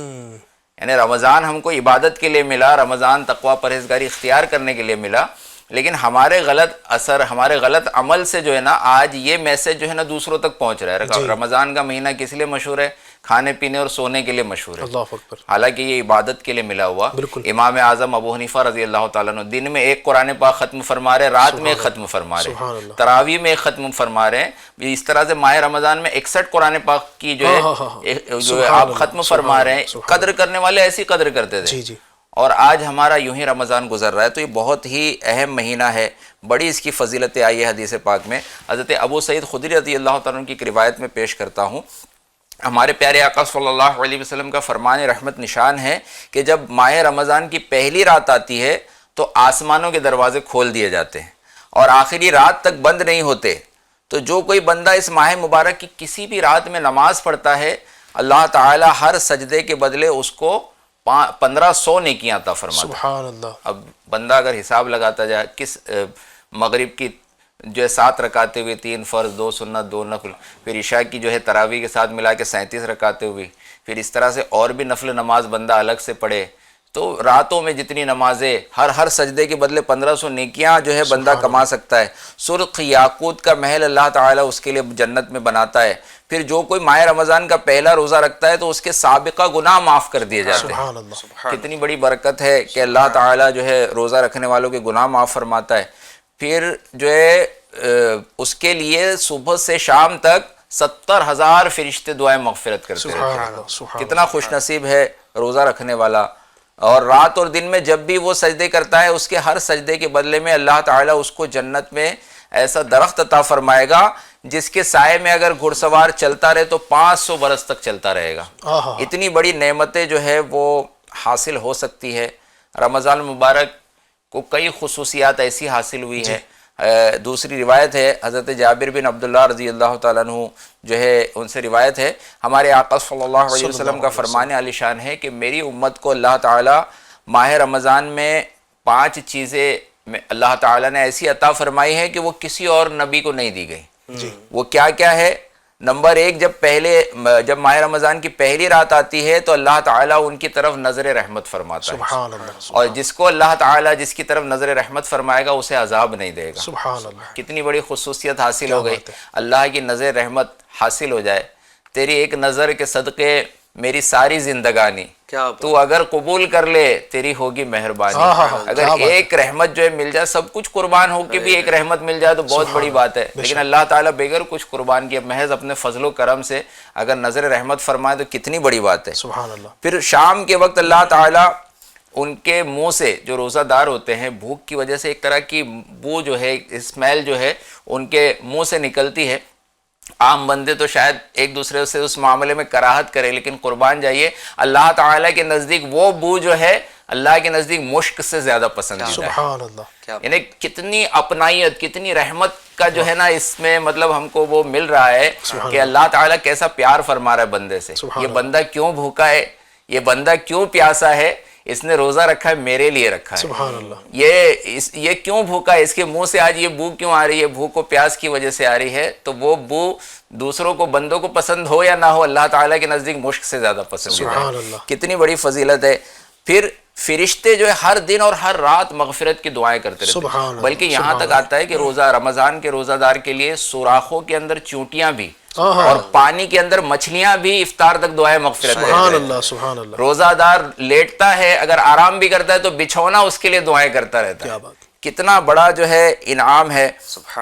Speaker 4: یعنی رمضان ہم کو عبادت کے لیے ملا، رمضان تقوی پرہیزگاری اختیار کرنے کے لیے ملا، لیکن ہمارے غلط اثر، ہمارے غلط عمل سے جو ہے نا آج یہ میسج جو ہے نا دوسروں تک پہنچ رہا ہے۔ رمضان کا مہینہ کس لیے مشہور ہے؟ کھانے پینے اور سونے کے لیے مشہور ہے،
Speaker 1: اللہ اکبر،
Speaker 4: حالانکہ یہ عبادت کے لیے ملا ہوا۔
Speaker 1: بالکل۔
Speaker 4: امام اعظم ابو حنیفہ رضی اللہ تعالیٰ عنہ دن میں ایک قرآن پاک ختم فرما رہے، رات میں ایک ختم فرما رہے،
Speaker 1: سبحان اللہ،
Speaker 4: تراویح میں ایک ختم فرما رہے ہیں۔ اس طرح سے ماہ رمضان میں 61 قرآن پاک کی جو ہے جو آپ ختم فرما رہے ہیں۔ قدر کرنے والے ایسی قدر کرتے تھے،
Speaker 1: جی جی
Speaker 4: اور آج ہمارا یوں ہی رمضان گزر رہا ہے، تو یہ بہت ہی اہم مہینہ ہے، بڑی اس کی فضیلتیں آئی ہے حدیث پاک میں۔ حضرت ابو سعید خدری رضی اللہ تعالیٰ عنہ کی ایک روایت میں پیش کرتا ہوں، ہمارے پیارے آقا صلی اللہ علیہ وسلم کا فرمان رحمت نشان ہے کہ جب ماہ رمضان کی پہلی رات آتی ہے تو آسمانوں کے دروازے کھول دیے جاتے ہیں اور آخری رات تک بند نہیں ہوتے۔ تو جو کوئی بندہ اس ماہ مبارک کی کسی بھی رات میں نماز پڑھتا ہے، اللہ تعالی ہر سجدے کے بدلے اس کو 1500 نیکیاں عطا فرماتا ہے۔
Speaker 1: سبحان اللہ،
Speaker 4: اب بندہ اگر حساب لگاتا جائے، کس مغرب کی جو ہے 7 رکعتیں ہوئی، 3 فرض، 2 سنت، 2 نفل، پھر عشاء کی جو ہے تراویح کے ساتھ ملا کے 37 رکعتیں ہوئی، پھر اس طرح سے اور بھی نفل نماز بندہ الگ سے پڑھے، تو راتوں میں جتنی نمازیں، ہر سجدے کے بدلے 1500 نیکیاں جو ہے بندہ کما سکتا ہے۔ سرخ یاقوت کا محل اللہ تعالیٰ اس کے لیے جنت میں بناتا ہے۔ پھر جو کوئی ماہ رمضان کا پہلا روزہ رکھتا ہے تو اس کے سابقہ گناہ معاف کر دیے جاتے ہیں۔
Speaker 1: سبحان اللہ،
Speaker 4: کتنی بڑی برکت ہے کہ اللہ تعالیٰ جو ہے روزہ رکھنے والوں کے گناہ معاف فرماتا ہے۔ پھر جو ہے اس کے لیے صبح سے شام تک 70,000 فرشتے دعائیں مغفرت کرتے
Speaker 1: سبحان
Speaker 4: رہتے
Speaker 1: اللہ،
Speaker 4: ہیں۔
Speaker 1: سبحان
Speaker 4: کتنا خوش نصیب ہے روزہ رکھنے والا۔ اور رات اور دن میں جب بھی وہ سجدے کرتا ہے، اس کے ہر سجدے کے بدلے میں اللہ تعالیٰ اس کو جنت میں ایسا درخت عطا فرمائے گا جس کے سائے میں اگر گھڑ سوار چلتا رہے تو 500 برس تک چلتا رہے گا۔ اتنی بڑی نعمتیں جو ہے وہ حاصل ہو سکتی ہے۔ رمضان المبارک کو کئی خصوصیات ایسی حاصل ہوئی ہے۔ دوسری روایت ہے حضرت جابر بن عبداللہ رضی اللہ تعالیٰ عنہ جو ہے ان سے روایت ہے، ہمارے آقا صلی اللہ علیہ وسلم کا فرمان عالی شان ہے کہ میری امت کو اللہ تعالیٰ ماہ رمضان میں 5 چیزیں اللہ تعالیٰ نے ایسی عطا فرمائی ہے کہ وہ کسی اور نبی کو نہیں دی گئی۔ وہ کیا کیا ہے؟ نمبر 1، جب ماہ رمضان کی پہلی رات آتی ہے تو اللہ تعالیٰ ان کی طرف نظر رحمت فرماتا ہے،
Speaker 1: سبحان اللہ،
Speaker 4: اور جس کو اللہ تعالیٰ جس کی طرف نظر رحمت فرمائے گا اسے عذاب نہیں دے گا۔
Speaker 1: سبحان اللہ،
Speaker 4: کتنی بڑی خصوصیت حاصل ہو گئی، اللہ کی نظر رحمت حاصل ہو جائے۔ تیری ایک نظر کے صدقے میری ساری زندگانی، تو اگر قبول کر لے تیری ہوگی مہربانی۔ اگر ایک رحمت جو ہے مل جائے، سب کچھ قربان ہو کے بھی ایک رحمت مل جائے تو بہت بڑی بات ہے، لیکن اللہ تعالیٰ بغیر کچھ قربان کیے محض اپنے فضل و کرم سے اگر نظر رحمت فرمائے تو کتنی بڑی بات ہے۔
Speaker 1: سبحان اللہ،
Speaker 4: پھر شام کے وقت اللہ تعالیٰ ان کے منہ سے جو روزہ دار ہوتے ہیں بھوک کی وجہ سے ایک طرح کی بو جو ہے اسمیل جو ہے ان کے منہ سے نکلتی ہے. عام بندے تو شاید ایک دوسرے سے اس معاملے میں کراہت کرے، لیکن قربان جائیے اللہ تعالیٰ کے نزدیک وہ بو جو ہے اللہ کے نزدیک مشک سے زیادہ پسندیدہ ہے.
Speaker 1: سبحان اللہ.
Speaker 4: یعنی کتنی اپنائیت، کتنی رحمت کا جو ہے نا اس میں مطلب ہم کو وہ مل رہا ہے کہ اللہ تعالیٰ کیسا پیار فرما رہا ہے بندے سے. یہ بندہ کیوں بھوکا ہے، یہ بندہ کیوں پیاسا ہے، اس نے روزہ رکھا ہے میرے لیے رکھا ہے.
Speaker 1: سبحان اللہ.
Speaker 4: یہ کیوں بھوکا ہے، اس کے منہ سے آج یہ بو کیوں آ رہی ہے، بھوک و پیاس کی وجہ سے آ رہی ہے. تو وہ بو دوسروں کو بندوں کو پسند ہو یا نہ ہو اللہ تعالیٰ کے نزدیک مشک سے زیادہ پسند
Speaker 1: سبحان
Speaker 4: ہے.
Speaker 1: اللہ.
Speaker 4: کتنی بڑی فضیلت ہے. پھر فرشتے جو ہے ہر دن اور ہر رات مغفرت کی دعائیں کرتے رہتے ہیں، بلکہ یہاں تک آتا ہے کہ روزہ رمضان کے روزہ دار کے لیے سوراخوں کے اندر چونٹیاں بھی اور پانی کے اندر مچھلیاں بھی افطار تک دعائیں مغفرت کرتے ہیں.
Speaker 1: سبحان اللہ. سبحان اللہ.
Speaker 4: روزہ دار لیٹتا ہے، اگر آرام بھی کرتا ہے تو بچھونا اس کے لیے دعائیں کرتا رہتا ہے. کتنا بڑا جو ہے انعام ہے.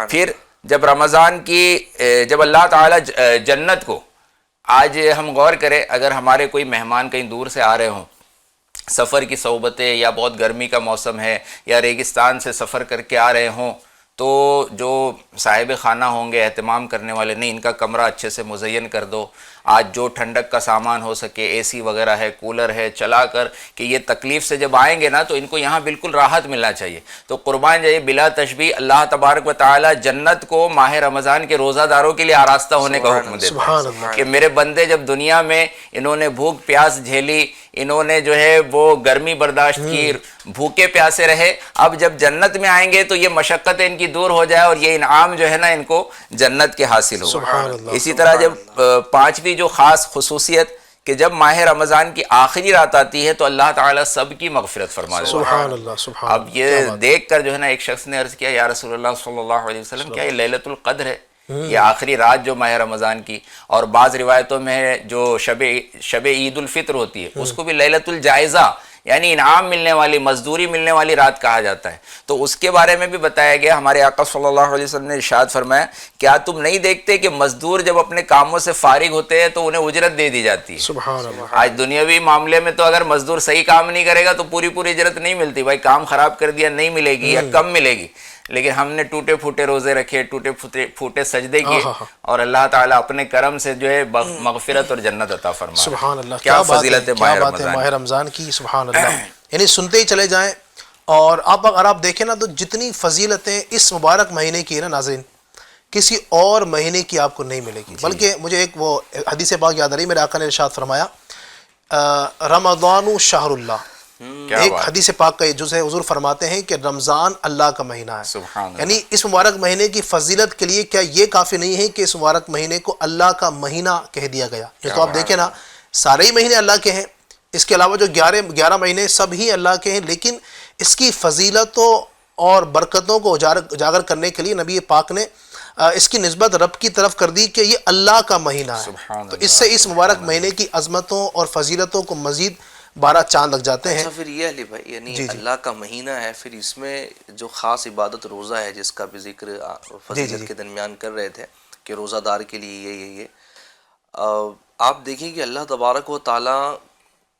Speaker 4: پھر جب رمضان کی جب اللہ تعالیٰ جنت کو، آج ہم غور کریں اگر ہمارے کوئی مہمان کہیں دور سے آ رہے ہوں، سفر کی صحبتیں یا بہت گرمی کا موسم ہے یا ریگستان سے سفر کر کے آ رہے ہوں، تو جو صاحب خانہ ہوں گے اہتمام کرنے والے، نہیں ان کا کمرہ اچھے سے مزین کر دو، آج جو ٹھنڈک کا سامان ہو سکے، اے سی وغیرہ ہے، کولر ہے، چلا کر کہ یہ تکلیف سے جب آئیں گے نا تو ان کو یہاں بالکل راحت ملنا چاہیے. تو قربان جائیے بلا تشبیہ اللہ تبارک و تعالی جنت کو ماہ رمضان کے روزہ داروں کے لیے آراستہ ہونے کا حکم دیتا ہے کہ میرے بندے جب دنیا میں انہوں نے بھوک پیاس جھیلی، انہوں نے جو ہے وہ گرمی برداشت کی، بھوکے پیاسے رہے، اب جب جنت میں آئیں گے تو یہ مشقتیں ان کی دور ہو جائے اور یہ انعام جو ہے نا ان کو جنت کے حاصل ہو. اسی طرح جب پانچویں جو خاص خصوصیت کہ جب ماہ رمضان کی آخری رات آتی ہے تو اللہ تعالیٰ سب کی مغفرت فرما دیتا ہے.
Speaker 1: سبحان اللہ. سبحان.
Speaker 4: اب یہ دیکھ کر جو ہے نا ایک شخص نے عرض کیا یا رسول اللہ صلی اللہ علیہ وسلم کیا یہ لیلۃ القدر ہے، یہ آخری رات جو ماہ رمضان کی، اور بعض روایتوں میں جو شب عید الفطر ہوتی ہے اس کو بھی لیلۃ الجائزہ یعنی انعام ملنے والی، مزدوری ملنے والی رات کہا جاتا ہے. تو اس کے بارے میں بھی بتایا گیا. ہمارے آقا صلی اللہ علیہ وسلم نے ارشاد فرمایا کیا تم نہیں دیکھتے کہ مزدور جب اپنے کاموں سے فارغ ہوتے ہیں تو انہیں اجرت دے دی جاتی ہے.
Speaker 1: سبحان اللہ.
Speaker 4: آج دنیاوی معاملے میں تو اگر مزدور صحیح کام نہیں کرے گا تو پوری اجرت نہیں ملتی، بھائی کام خراب کر دیا نہیں ملے گی یا کم ملے گی. لیکن ہم نے ٹوٹے پھوٹے روزے رکھے، ٹوٹے پھوٹے سجدے کیے اور اللہ تعالیٰ اپنے کرم سے جو ہے مغفرت اور جنت عطا فرمایا.
Speaker 1: سبحان اللہ.
Speaker 4: کیا فضیلت ہے
Speaker 1: ماہ رمضان کی. سبحان اللہ. یعنی سنتے ہی چلے جائیں. اور اگر آپ دیکھیں نا تو جتنی فضیلتیں اس مبارک مہینے کی ہے نا ناظرین، کسی اور مہینے کی آپ کو نہیں ملے گی. بلکہ مجھے ایک وہ حدیث پاک یاد آ رہی، میرے آقا نے ارشاد فرمایا رمضان شہر اللہ. ایک حدیث پاک کا جز ہے، حضور فرماتے ہیں کہ رمضان اللہ کا مہینہ ہے. یعنی اس مبارک مہینے کی فضیلت کے لیے کیا یہ کافی نہیں ہے کہ اس مبارک مہینے کو اللہ کا مہینہ کہہ دیا گیا؟ یہ تو آپ دیکھیں نا سارے ہی مہینے اللہ کے ہیں، اس کے علاوہ جو 11 مہینے سب ہی اللہ کے ہیں، لیکن اس کی فضیلتوں اور برکتوں کو اجاگر کرنے کے لیے نبی پاک نے اس کی نسبت رب کی طرف کر دی کہ یہ اللہ کا مہینہ ہے. تو اس سے اس مبارک مہینے کی عظمتوں اور فضیلتوں کو مزید 12 چاند لگ جاتے ہیں.
Speaker 2: اچھا پھر یہ علی بھائی یعنی اللہ کا مہینہ ہے، پھر اس میں جو خاص عبادت روزہ ہے جس کا بھی ذکر فضیلت کے درمیان کر رہے تھے کہ روزہ دار کے لیے یہ آپ دیکھیں کہ اللہ تبارک و تعالیٰ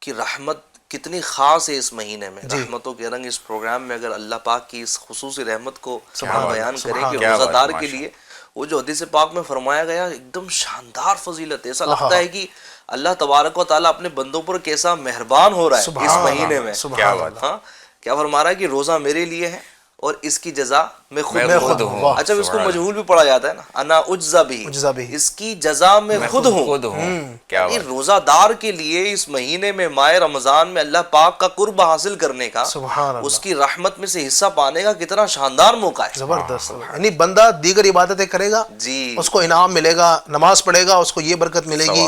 Speaker 2: کی رحمت کتنی خاص ہے اس مہینے میں. رحمتوں کے رنگ اس پروگرام میں اگر اللہ پاک کی اس خصوصی رحمت کو بیان کریں کہ روزہ دار کے لیے وہ جو حدیث پاک میں فرمایا گیا ایک دم شاندار فضیلت ہے. ایسا لگتا ہے کہ اللہ تبارک و تعالیٰ اپنے بندوں پر کیسا مہربان ہو رہا ہے اس مہینے میں. کیا فرما رہا ہے کہ روزہ میرے لیے ہے اور اس کی جزا میں خود ہوں. اچھا اس کو مجہول بھی پڑھا جاتا ہے نا، انا اجزا بھی، اس کی جزا میں خود ہوں. یعنی روزہ دار کے لیے اس مہینے میں ماہ رمضان میں اللہ پاک کا قرب حاصل کرنے کا، اس کی رحمت میں سے حصہ پانے کا کتنا شاندار موقع ہے.
Speaker 1: زبردست. یعنی بندہ دیگر عبادتیں کرے گا اس کو انعام ملے گا، نماز پڑھے گا اس کو یہ برکت ملے گی،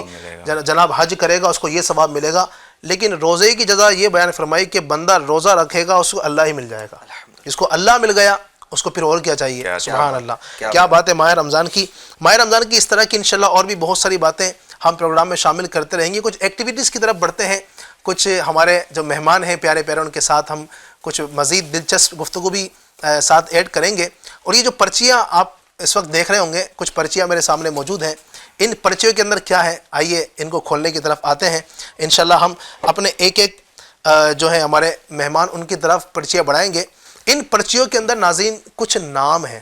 Speaker 1: جناب حج کرے گا اس کو یہ ثواب ملے گا. لیکن روزے کی جزا یہ بیان فرمائی کہ بندہ روزہ رکھے گا اس کو اللہ ہی مل جائے گا. اس کو اللہ مل گیا اس کو پھر اور کیا چاہیے. سبحان اللہ. کیا بات ہے ماہ رمضان کی. ماہ رمضان کی اس طرح کی انشاءاللہ اور بھی بہت ساری باتیں ہم پروگرام میں شامل کرتے رہیں گے. کچھ ایکٹیویٹیز کی طرف بڑھتے ہیں، کچھ ہمارے جو مہمان ہیں پیارے پیارے ان کے ساتھ ہم کچھ مزید دلچسپ گفتگو بھی ساتھ ایڈ کریں گے. اور یہ جو پرچیاں آپ اس وقت دیکھ رہے ہوں گے، کچھ پرچیاں میرے سامنے موجود ہیں. ان پرچیوں کے اندر کیا ہے، آئیے ان کو کھولنے کی طرف آتے ہیں. انشاءاللہ ہم اپنے ایک جو ہیں ہمارے مہمان ان کی طرف پرچیاں بڑھائیں گے. ان پرچیوں کے اندر ناظرین کچھ نام ہیں,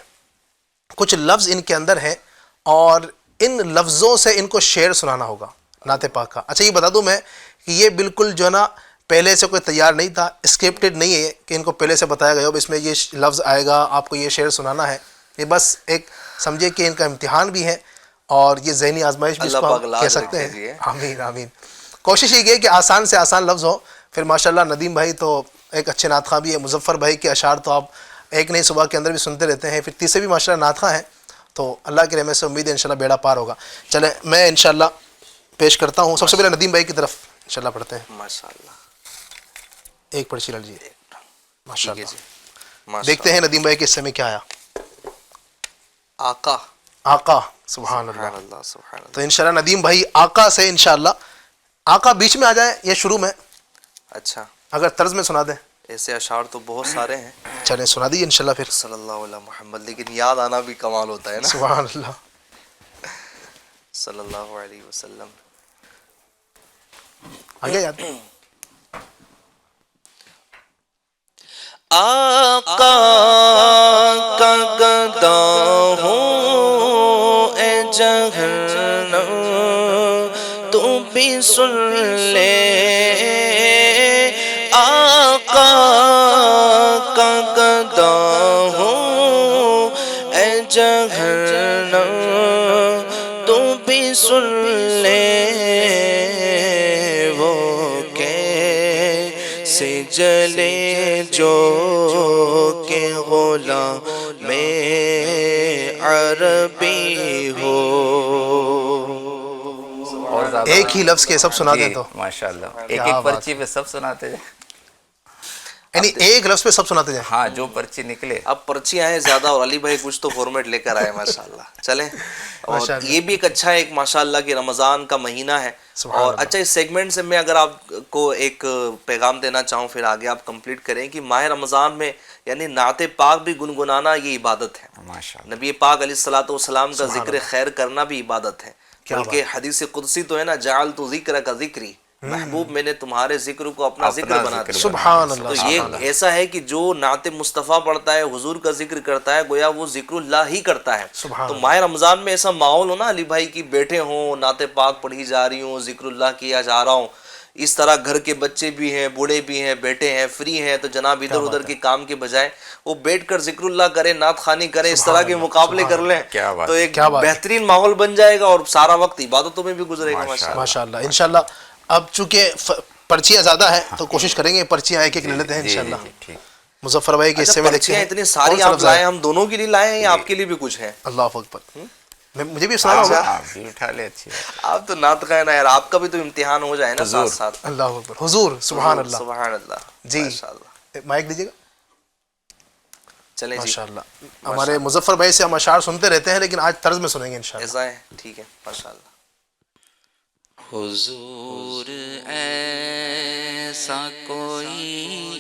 Speaker 1: کچھ لفظ ان کے اندر ہیں, اور ان لفظوں سے ان کو شعر سنانا ہوگا نعت پاک کا. اچھا یہ بتا دوں میں کہ یہ بالکل جو ہے نا پہلے سے کوئی تیار نہیں تھا, اسکرپٹڈ نہیں ہے کہ ان کو پہلے سے بتایا گیا ہو اس میں یہ لفظ آئے گا, آپ کو یہ شعر سنانا ہے. یہ بس ایک سمجھے کہ ان کا امتحان بھی ہے اور یہ ذہنی آزمائش بھی اس کو ہم کہہ سکتے ہیں. آمین آمین. کوشش یہ کہ آسان سے آسان لفظ ہو. پھر ماشاءاللہ ندیم بھائی تو ایک اچھے نعت خواں بھی ہے, مظفر بھائی کے اشعار تو آپ ایک نہیں صبح کے اندر بھی سنتے رہتے ہیں, پھر تیسرے بھی ماشاءاللہ نعت خواں ہیں, تو اللہ کی رحمت سے امید ہے انشاءاللہ بیڑا پار ہوگا. چلیں میں انشاءاللہ پیش کرتا ہوں. سب سے پہلے ندیم بھائی کی طرف انشاءاللہ پڑھتے ہیں.
Speaker 2: ماشاءاللہ
Speaker 1: ایک پرچی لے لیجیے. ماشاءاللہ
Speaker 2: جی.
Speaker 1: دیکھتے ہیں ندیم بھائی کے حصے میں کیا آیا.
Speaker 2: آقا.
Speaker 1: آقا. سبحان اللہ.
Speaker 2: اللہ سبحان اللہ.
Speaker 1: تو انشاءاللہ ندیم بھائی آقا سے انشاءاللہ, آقا بیچ میں آ جائیں یا شروع میں,
Speaker 2: اچھا
Speaker 1: اگر طرز میں سنا دیں.
Speaker 2: ایسے اشعار تو بہت سارے ہیں.
Speaker 1: چلیں سنا دیجیے انشاءاللہ پھر.
Speaker 2: صلی اللہ علیہ محمد, لیکن یاد آنا بھی کمال ہوتا ہے نا.
Speaker 1: سبحان اللہ.
Speaker 2: صلی اللہ علیہ وسلم.
Speaker 1: آگے یاد.
Speaker 2: آقا کا گدا ہوں اے جہنم, تو بھی سن لے. آقا کا گدا ہوں اے جہنم, تو بھی سن لے. وہ کیسے جلے جو کہ غلام عربی ہو.
Speaker 1: ایک ہی لفظ کے سب سنا دیں تو
Speaker 4: ماشاءاللہ ایک ایک پرچی پہ سب سناتے جائیں,
Speaker 1: یعنی ایک لفظ پہ سب سناتے جائیں.
Speaker 4: ہاں جو پرچی نکلے.
Speaker 2: اب پرچی آئے زیادہ اور علی بھائی کچھ تو فارمیٹ لے کر آئے ماشاءاللہ. چلیں, اور یہ بھی ایک اچھا ایک ماشاءاللہ کہ رمضان کا مہینہ ہے. اور اچھا اس سیگمنٹ سے میں اگر آپ کو ایک پیغام دینا چاہوں, پھر آگے آپ کمپلیٹ کریں, کہ ماہ رمضان میں یعنی نعت پاک بھی گنگنانا یہ عبادت ہے.
Speaker 4: ماشاءاللہ
Speaker 2: نبی پاک علیہ الصلوۃ والسلام کا ذکر خیر کرنا بھی عبادت ہے. بلکہ حدیث قدسی تو ہے نا, جعلت ذکرک ذکری, محبوب میں نے تمہارے ذکر کو اپنا ذکر بنا دیا.
Speaker 1: سبحان اللہ.
Speaker 2: تو یہ ایسا ہے کہ جو نعت مصطفیٰ پڑھتا ہے, حضور کا ذکر کرتا ہے, گویا وہ ذکر اللہ ہی کرتا ہے. تو ماہ رمضان میں ایسا ماحول ہو نا علی بھائی کی بیٹھے ہوں, نعت پاک پڑھی جا رہی ہوں, ذکر اللہ کیا جا رہا ہوں, اس طرح گھر کے بچے بھی ہیں, بوڑھے بھی ہیں, بیٹھے ہیں, فری ہیں, تو جناب ادھر ادھر کے کام کے بجائے وہ بیٹھ کر ذکر اللہ کریں, نعت خوانی کریں, اس طرح کے مقابلے کر لیں, تو ایک بہترین ماحول بن جائے گا اور سارا وقت عبادتوں میں بھی گزرے گا
Speaker 1: ماشاءاللہ. انشاءاللہ اب چونکہ پرچیاں زیادہ ہیں تو کوشش کریں گے پرچیاں ایک ایک لے لیتے ہیں انشاءاللہ. مظفر بھائی کے حصے میں دیکھتے ہیں.
Speaker 2: اتنی ساری آپ لائے, ہم دونوں کے لیے لائے ہیں یا آپ کے لیے بھی کچھ ہے؟
Speaker 1: اللہ اکبر. مجھے بھی سنا ہوگا.
Speaker 2: آپ تو نعت خواہ نا یار, آپ کا بھی تو امتحان ہو جائے نا ساتھ ساتھ.
Speaker 1: اللہ اکبر. حضور. سبحان اللہ.
Speaker 2: سبحان اللہ.
Speaker 1: جی مائک دیجیے گا.
Speaker 2: چلیں جی
Speaker 1: ماشاءاللہ. ہمارے مظفر بھائی سے ہم اشعار سنتے رہتے ہیں, لیکن آج طرز میں سنیں گے انشاءاللہ.
Speaker 2: ایسا ہے, ٹھیک ہے ماشاءاللہ.
Speaker 5: حضور ایسا کوئی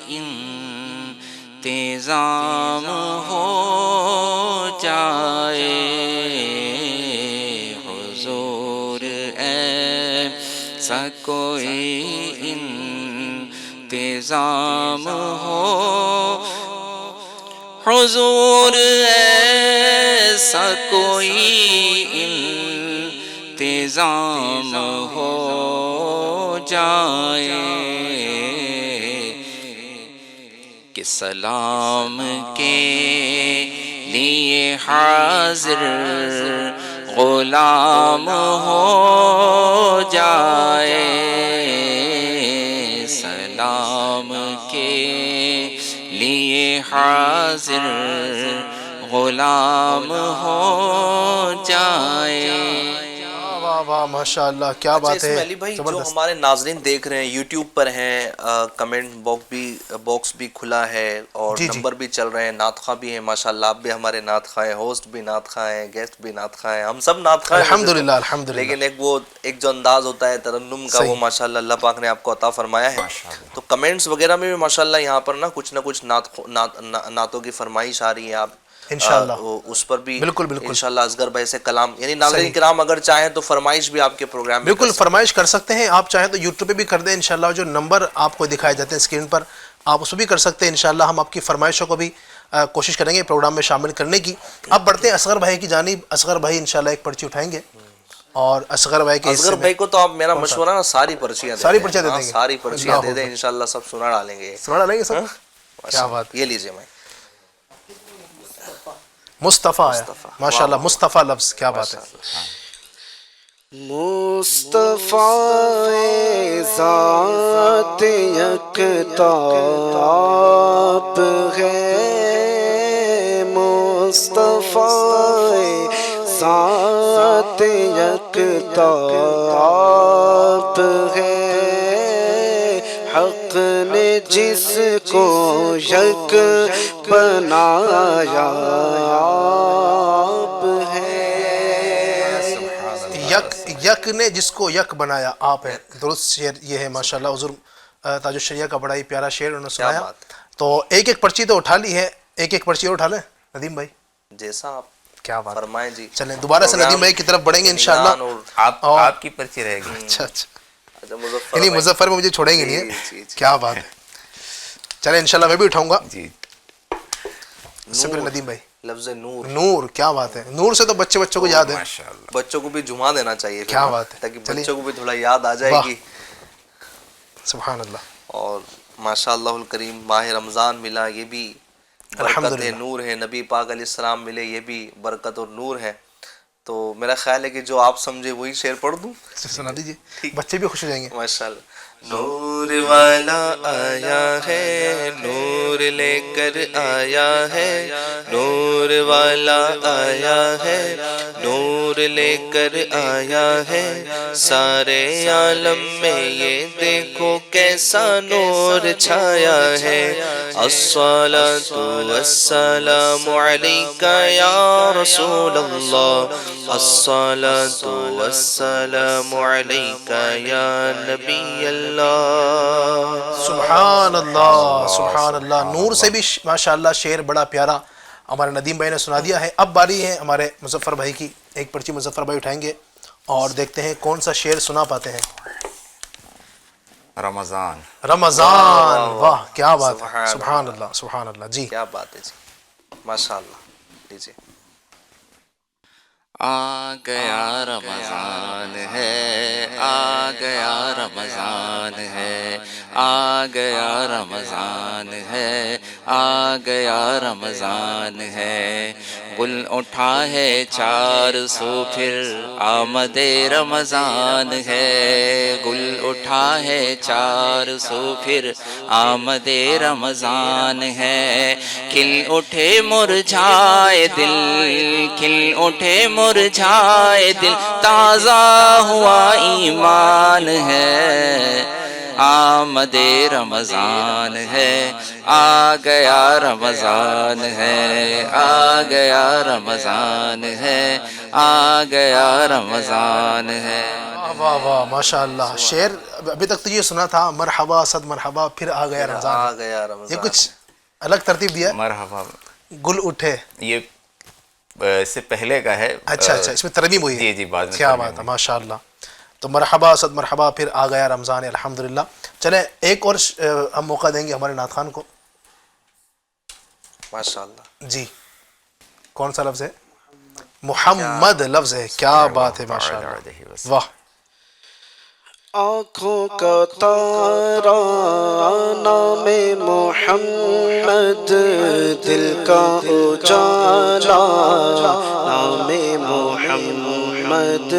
Speaker 5: انتظام ہو جائے, حضور ایسا کوئی انتظام ہو, حضور ایسا کوئی انتظام ہو جائے کہ سلام کے لیے حاضر غلام ہو جائے, سلام کے لیے حاضر غلام ہو جائے.
Speaker 1: واہ ماشاءاللہ, کیا بات ہے.
Speaker 2: علی بھائی جو ہمارے ناظرین دیکھ رہے ہیں یوٹیوب پر ہیں, کمنٹ باکس بھی کھلا ہے اور نمبر بھی چل رہے ہیں, نعت خواہ بھی ہیں ماشاءاللہ. آپ بھی ہمارے نعت خواہ ہیں, ہوسٹ بھی نعت خواہ ہیں, گیسٹ بھی نعت خواہ ہیں, ہم سب نعت خواہ ہیں
Speaker 1: الحمدللہ. الحمدللہ.
Speaker 2: لیکن ایک جو انداز ہوتا ہے ترنم کا, وہ ماشاءاللہ اللہ پاک نے آپ کو عطا فرمایا ہے. تو کمنٹس وغیرہ میں بھی ماشاءاللہ یہاں پر نا کچھ نعتوں کی فرمائش آ رہی ہے. آپ
Speaker 1: انشاءاللہ
Speaker 2: اس پر بھی
Speaker 1: بالکل بالکل
Speaker 2: انشاءاللہ اصغر بھائی سے کلام، یعنی ناظرین کرام اگر چاہیں تو فرمائش بھی آپ کے پروگرام میں
Speaker 1: بالکل فرمائش کر سکتے ہیں. آپ چاہیں تو یوٹیوب پہ بھی کر دیں انشاءاللہ. جو نمبر آپ کو دکھائے جاتے ہیں اسکرین پر آپ اس پہ بھی کر سکتے ہیں انشاءاللہ. ہم آپ کی فرمائشوں کو بھی کوشش کریں گے پروگرام میں شامل کرنے کی. اب بڑھتے ہیں اصغر بھائی کی جانب. اصغر بھائی انشاءاللہ ایک پرچی اٹھائیں گے اور اصغر بھائی کے
Speaker 2: اصغر بھائی کو تو آپ میرا مشورہ نا ساری پرچیاں دے
Speaker 1: ساری پرچیاں دے دیں گے.
Speaker 2: ساری پرچیاں دے دیں انشاءاللہ سب سنا ڈالیں گے.
Speaker 1: سنا لیں گے سب. کیا بات.
Speaker 2: یہ لیجئے میں
Speaker 1: مصطفیٰ آیا ماشاءاللہ. مصطفیٰ لفظ کیا بات ہے.
Speaker 3: مصطفیٰ ذات یکتا آپ ہے. مصطفیٰ ذات یکتا آپ ہے. حق نے جس کو یک بنایا آپ ہے.
Speaker 1: یک نے جس کو یک بنایا آپ ہے. درست شعر یہ ہے ماشاءاللہ. حضور تاج الشریعہ کا بڑا ہی پیارا شعر انہوں نے سنایا. تو ایک ایک پرچی تو اٹھا لی ہے. ایک ایک پرچی اور اٹھا لیں ندیم بھائی.
Speaker 2: جیسا آپ
Speaker 1: کیا بات
Speaker 2: فرمائیں جی.
Speaker 1: چلیں دوبارہ سے ندیم بھائی کی طرف بڑھیں گے انشاءاللہ.
Speaker 4: آپ کی پرچی رہے گی.
Speaker 1: اچھا یعنی مظفر میں مجھے چھوڑیں گے نہیں. کیا بات ہے. چلیں انشاءاللہ میں بھی اٹھاؤں گا.
Speaker 4: جی
Speaker 1: اس سے پہلے ندیم بھائی
Speaker 2: لفظ نور.
Speaker 1: نور کیا بات ہے. نور سے تو بچوں کو یاد ہے.
Speaker 4: ماشاءاللہ.
Speaker 2: بچوں کو بھی جھما دینا چاہیے
Speaker 1: کیا بات ہے.
Speaker 2: تاکہ بچوں کو بھی تھوڑا یاد آ جائے گی.
Speaker 1: سبحان اللہ.
Speaker 2: اور ماشاءاللہ الکریم ماہ رمضان ملا یہ بھی برکت ہے نور ہے. نبی پاک علیہ السلام ملے یہ بھی برکت اور نور ہے. تو میرا خیال ہے کہ جو آپ سمجھے وہی شعر پڑھ دوں.
Speaker 1: سنا دیجیے بچے بھی خوش ہو جائیں گے.
Speaker 2: ماشاءاللہ. نور والا آیا ہے نور لے کر آیا ہے. نور والا آیا ہے نور لے کر آیا ہے. سارے عالم میں یہ دیکھو کیسا نور چھایا ہے. الصلاۃ والسلام علیک یا رسول اللہ. الصلاۃ والسلام علیک یا نبی اللہ.
Speaker 1: سبحان اللہ سبحان اللہ. نور سے بھی ماشاءاللہ شعر بڑا پیارا ہمارے ندیم بھائی نے سنا دیا ہے. اب باری ہے ہمارے مظفر بھائی کی. ایک پرچی مظفر بھائی اٹھائیں گے اور دیکھتے ہیں کون سا شعر سنا پاتے ہیں.
Speaker 4: رمضان.
Speaker 1: رمضان. واہ کیا بات ہے. سبحان اللہ سبحان اللہ. جی
Speaker 2: کیا بات ہے جی ماشاءاللہ. لیجیے.
Speaker 5: آ گیا رمضان ہے آ گیا رمضان ہے آ گیا رمضان ہے آ گیا رمضان ہے. گل اٹھا ہے 400 پھر آمد رمضان ہے. گل اٹھا ہے 400 پھر آمد رمضان ہے. کھل اٹھے مرجھائے دل کھل اٹھے مرجھائے دل تازہ ہوا ایمان ہے. آمد رمضان ہے آ گیا رمضان ہے آ گیا رمضان ہے آ گیا رمضان ہے.
Speaker 1: واہ واہ ماشاءاللہ. شعر ابھی تک تو یہ سنا تھا مرحبا صد مرحبا پھر آ گیا
Speaker 2: آ
Speaker 1: رمضان.
Speaker 2: گیا رمضان.
Speaker 1: یہ کچھ الگ ترتیب دیا.
Speaker 4: مرحبا.
Speaker 1: گل اٹھے
Speaker 4: یہ اس سے پہلے کا ہے.
Speaker 1: اچھا اچھا اس میں ترمیم ہوئی ہے.
Speaker 4: جی جی بعد میں
Speaker 1: کیا بات ہے ماشاءاللہ. تو مرحبا صد مرحبا پھر آ گیا رمضان الحمدللہ. چلیں ایک اور ہم موقع دیں گے ہمارے نعت خان کو.
Speaker 2: ماشاءاللہ.
Speaker 1: جی کون سا لفظ ہے. محمد لفظ ہے. کیا بات ہے ماشاءاللہ. واہ.
Speaker 3: آنکھوں کا تارا نام محمد دل کا اجالا نام محمد.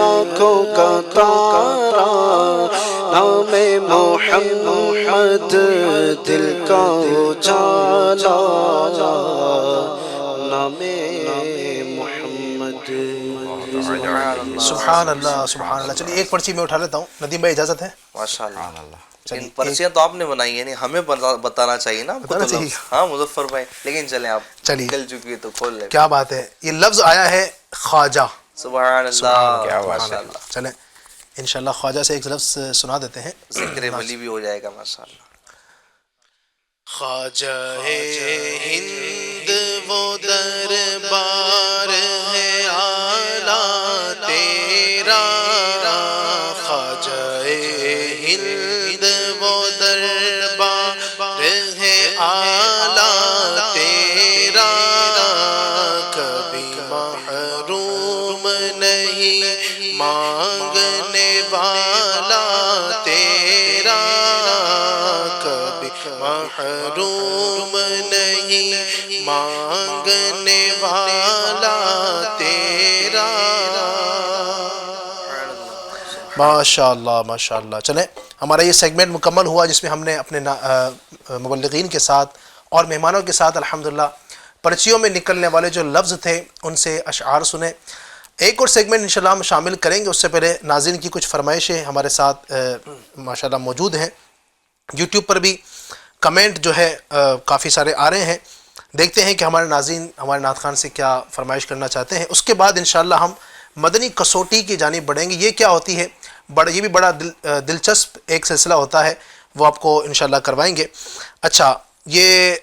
Speaker 3: آنکھوں کا تارا نام محمد دل کا اجالا نام محمد.
Speaker 1: سبحان اللہ سبحان اللہ. چلیے ایک پرچی میں اٹھا لیتا ہوں. ندیم بھائی اجازت ہے.
Speaker 2: ماشاءاللہ. ان پرچیاں تو آپ نے بنائی یعنی ہمیں بتانا چاہیے نا. ہاں مظفر بھائی لیکن چلیں آپ نکل چکی ہے تو کھول لیں.
Speaker 1: کیا بات ہے. یہ لفظ آیا ہے خواجہ.
Speaker 2: سبحان اللہ.
Speaker 4: کیا بات ہے.
Speaker 1: چلیں انشاءاللہ خواجہ سے ایک لفظ سنا دیتے ہیں.
Speaker 2: ذکر ولی بھی ہو جائے گا ماشاءاللہ.
Speaker 1: خواجہ ہند وہ دربار ہے اعلیٰ تیرا، خواجہ ہند وہ دربار ہے اعلیٰ تیرا، کبھی محروم نہیں مانگنے والا تیرا، کبھی محروم نہیں مانگنے والا تیرا۔ ماشاء اللہ ماشاء اللہ۔ چلیں ہمارا یہ سیگمنٹ مکمل ہوا جس میں ہم نے اپنے مبلغین کے ساتھ اور مہمانوں کے ساتھ الحمدللہ پرچیوں میں نکلنے والے جو لفظ تھے ان سے اشعار سنے۔ ایک اور سیگمنٹ انشاءاللہ ہم شامل کریں گے، اس سے پہلے ناظرین کی کچھ فرمائشیں ہمارے ساتھ ماشاءاللہ موجود ہیں۔ یوٹیوب پر بھی کمنٹ جو ہے کافی سارے آ رہے ہیں، دیکھتے ہیں کہ ہمارے ناظرین ہمارے نعت خوان سے کیا فرمائش کرنا چاہتے ہیں۔ اس کے بعد انشاءاللہ ہم مدنی کسوٹی کی جانب بڑھیں گے۔ یہ کیا ہوتی ہے، یہ بھی بڑا دلچسپ ایک سلسلہ ہوتا ہے، وہ آپ کو انشاءاللہ کروائیں گے۔ اچھا، یہ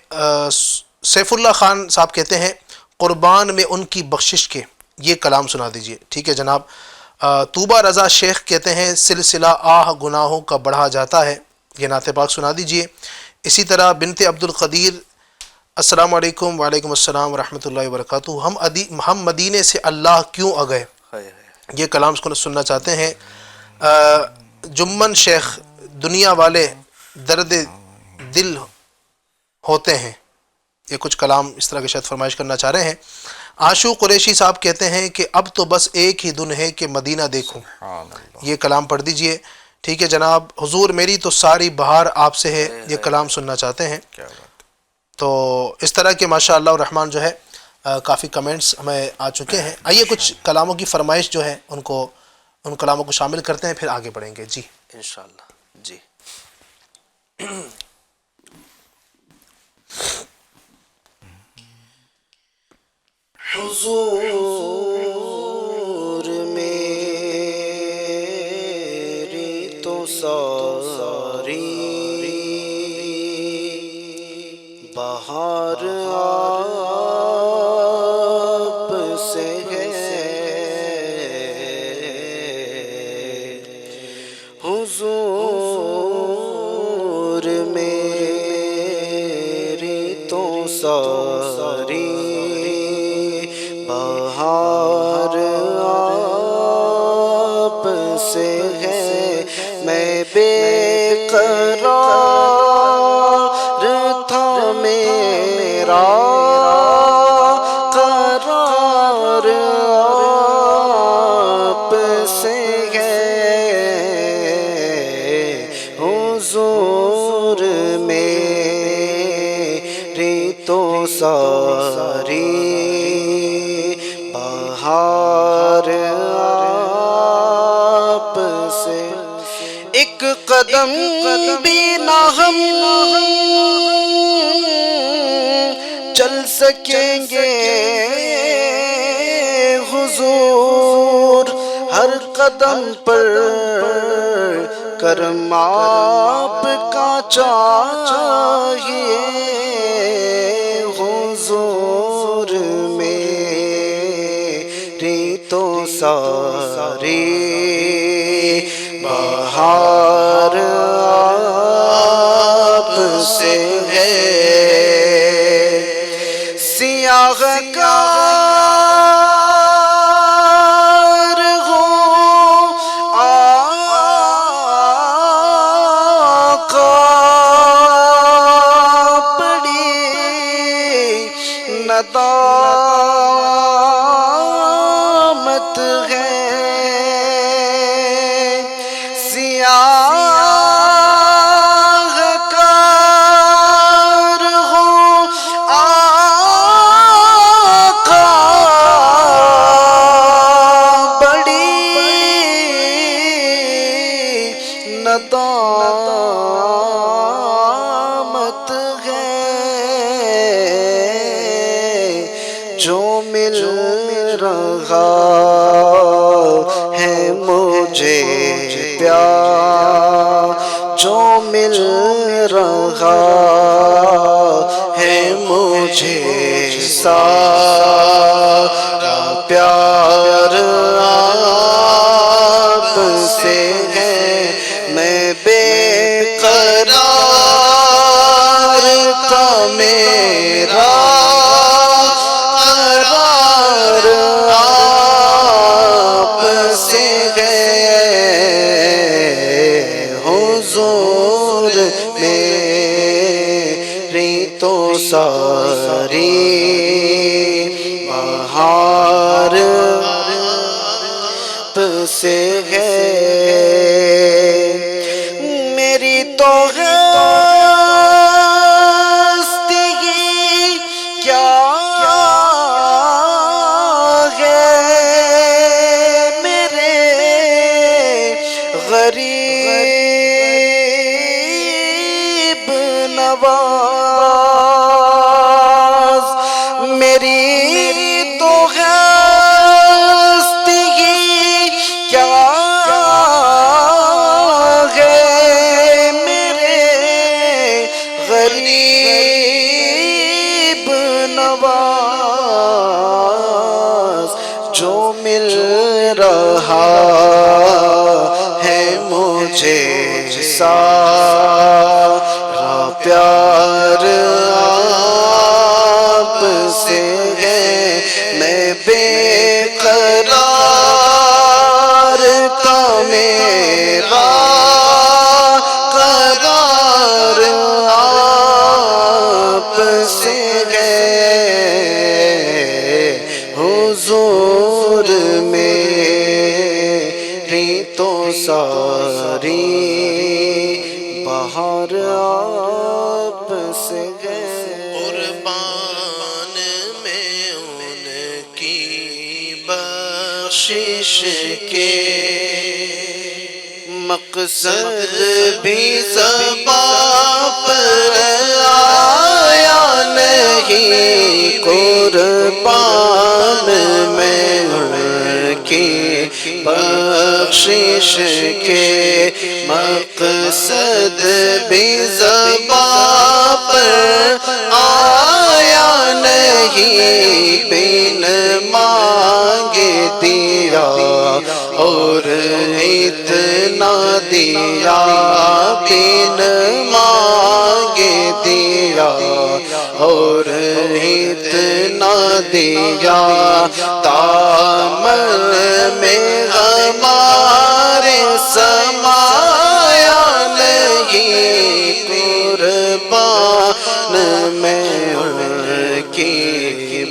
Speaker 1: سیف اللہ خان صاحب کہتے ہیں قربان میں ان کی بخشش کے، یہ کلام سنا دیجئے۔ ٹھیک ہے جناب۔ طوبہ رضا شیخ کہتے ہیں سلسلہ آہ گناہوں کا بڑھا جاتا ہے، یہ نعت پاک سنا دیجئے۔ اسی طرح بنت عبد القدیر السلام علیکم۔ وعلیکم السلام ورحمۃ اللہ وبرکاتہ۔ ہم مدینے سے اللہ کیوں آ گئے، یہ کلام سننا چاہتے ہیں۔ جمن شیخ دنیا والے درد دل ہوتے ہیں، یہ کچھ کلام اس طرح کے شاید فرمائش کرنا چاہ رہے ہیں۔ آشو قریشی صاحب کہتے ہیں کہ اب تو بس ایک ہی دن ہے کہ مدینہ دیکھوں، یہ کلام پڑھ دیجئے۔ ٹھیک ہے جناب۔ حضور میری تو ساری بہار آپ سے ہے، یہ کلام سننا چاہتے ہیں۔ تو اس طرح کے ماشاء اللہ الرحمن جو ہے کافی کمنٹس ہمیں آ چکے ہیں۔ آئیے کچھ کلاموں کی فرمائش جو ہے ان کلاموں کو شامل کرتے ہیں، پھر آگے بڑھیں گے۔ جی
Speaker 2: انشاءاللہ۔ جی
Speaker 3: حضور میری تو ساری بہار آپ سے ہے، حضور میری تو ساری بہار آپ سے ہے، میں بے قرار تھا میرا قرار آپ سے ہے، حضور میری تو ساری بہار آپ سے، ایک قدم بھی نہ ہم چل سکیں گے حضور، ہر قدم پر کرم آپ کا چاہیے، حضور میری تو ساری بہار آپ سے ہے، سیاہ کار ہوں آقا، بڑی ندامت ہے، سیاہ کار ہوں آقا، بڑی ندامت ہے، جو مل رہا ہے مجھے پیار، جو مل رہا ہے مجھے سارا پیار آپ سے ہے، میں بے قرار تھا میرا قرار آپ سے ہے، حضور میری تو ساری بہار آپ سے ہے، میری تو ہستی کیا ہے، میرے غریب نواز، میری تو ہستی کیا ہے، میرے غریب نواز، جو مل رہا ہے مجھے سارا پیار آپ سے ہے، میں بے قرار تھا میرا قرار آپ سے ہے، حضور میری تو ساری بہار آپ سے ہے، قربان میں ان کی بخشش کے مقصد بھی زبان پر آیا نہیں، قربان میں ان کی بخشش کے مقصد بھی زبان پر آیا نہیں، بن مانگے دیا اور اتنا دیا، بن مانگے دیا اور اتنا دیا، دامن میں ہمارے سمایا نہیں، قربان میں ان کی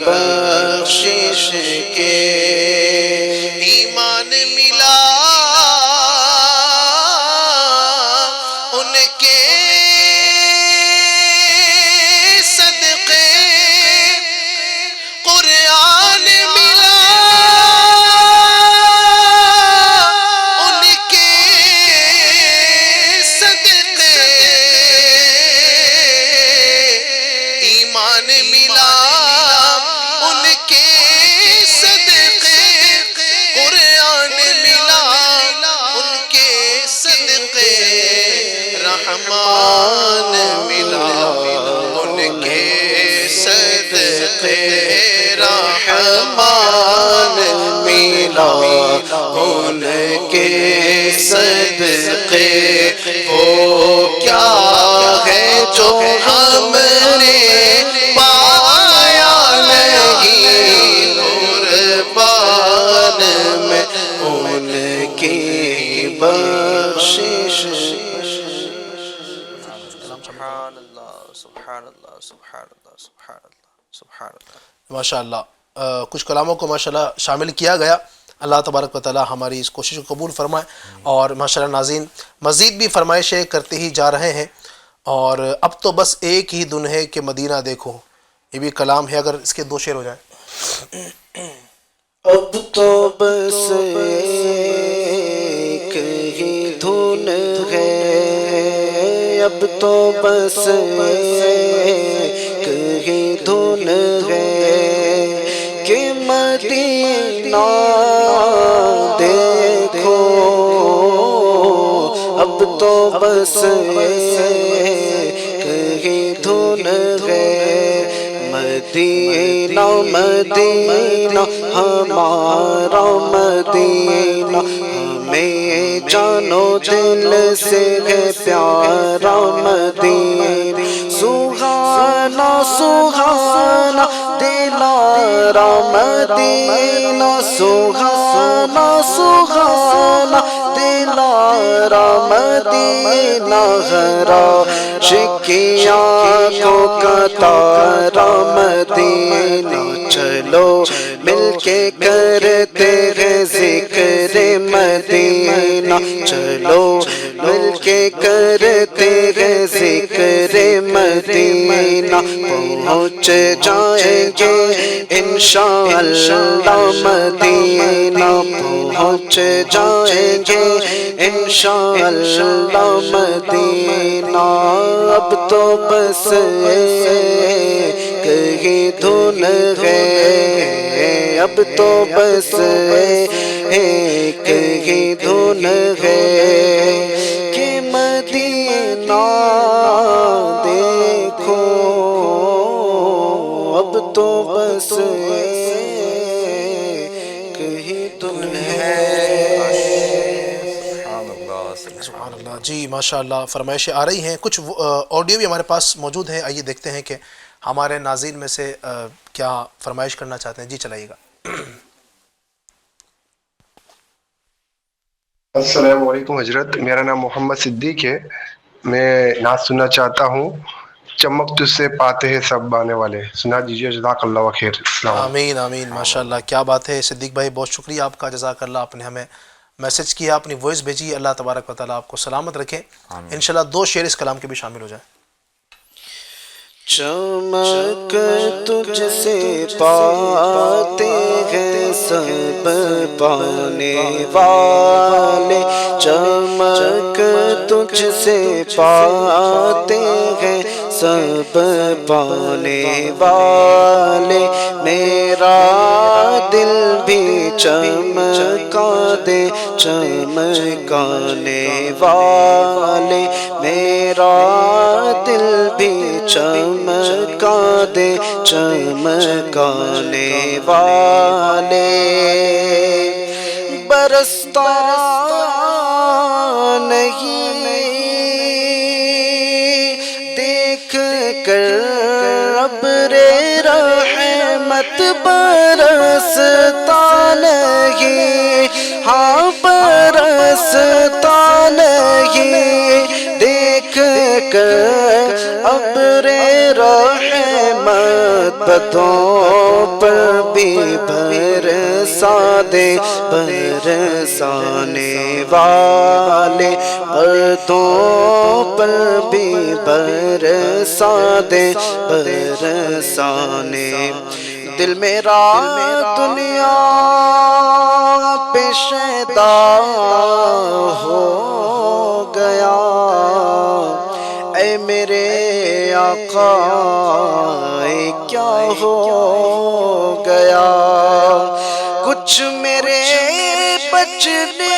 Speaker 3: بخشش کے ایمان ملا ان کے صدقے، قرآن ملا ان کے صدقے، ایمان ملا ان کے صدقے، قرآن ملا ان کے صدقے، رحمان ملا ان کے صدقے، رحمان ملا ان کے صدقے، وہ کیا ہے جو ہم نے پایا نہیں، قربان میں ان کی بخشش،
Speaker 2: سبحان اللہ سبحان اللہ سبحان اللہ سبحان اللہ سبحان اللہ۔
Speaker 1: ماشاءاللہ کچھ کلاموں کو ماشاءاللہ شامل کیا گیا، اللہ تبارک و تعالی ہماری اس کوشش کو قبول فرمائے، اور ماشاءاللہ ناظرین مزید بھی فرمائشیں کرتے ہی جا رہے ہیں، اور اب تو بس ایک ہی دن ہے کہ مدینہ دیکھو، یہ بھی کلام ہے، اگر اس کے دو شعر ہو جائیں۔
Speaker 3: اب تو بس ایک ہی دھن ہے، اب تو بس ایک ہی دھن ہے کہ مدینہ دیکھو، اب تو بس ایک ہی دھن ہے مدینہ مدینہ ہمارا مدینہ ہمیں جانو دل سے ہے پیارا مدینہ سہانا سہانا دلارا مدینہ سہانا سہانا دلارا مدینہ ہرا شکیا کو کتارا مدینہ چلو مل کے کرتے ہیں ذکر مدینہ چلو مل کے کرتے ہیں ذکر مدینہ پہنچ جائیں گے انشاءاللہ مدینہ پہنچ جائیں گے انشاءاللہ مدینہ اب تو بس کہیں دھن ہے اب تو بس کہیں دھن ہے کہ مدینہ دیکھو اب تو بس کہیں دھن ہے
Speaker 1: سبحان اللہ. جی ماشاء اللہ فرمائشیں آ رہی ہیں. کچھ آڈیو بھی ہمارے پاس موجود ہیں. آئیے دیکھتے ہیں کہ ہمارے ناظرین میں سے کیا فرمائش کرنا چاہتے ہیں. جی چلائیے گا.
Speaker 6: السلام علیکم حضرت، میرا نام محمد صدیق ہے. میں نعت سننا چاہتا ہوں. چمک تجھ سے پاتے ہیں سب بانے والے. سنا دیجیے. جزاک اللہ خیر. السلام علیکم.
Speaker 1: آمین آمین. ماشاء اللہ کیا بات ہے صدیق بھائی، بہت شکریہ آپ کا. جزاک اللہ، آپ نے ہمیں میسج کیا، اپنی وائس بھیجی. اللہ تبارک و تعالیٰ آپ کو سلامت رکھے. انشاءاللہ 2 شعر اس کلام کے بھی شامل ہو جائیں.
Speaker 3: چمک تجھ سے پاتے ہیں سب پانے والے. چمک تجھ سے پاتے ہیں سب پانے والے. میرا دل بھی چمکا دے چمکانے والے. میرا دل بھی چمکا دے چمکانے والے. برستا نہیں دیکھ کر ابر رحمت برستا نہیں. ہاں برستا نہیں دیکھ کر ابر رحمت. بدوں پر بھی برسا دے برسانے والے. بدوں پر بھی برسا دے برسانے. دل میرا دنیا پہ شیدا ہو گیا. اے میرے آقا کیا ہو گیا. کچھ میرے بچنے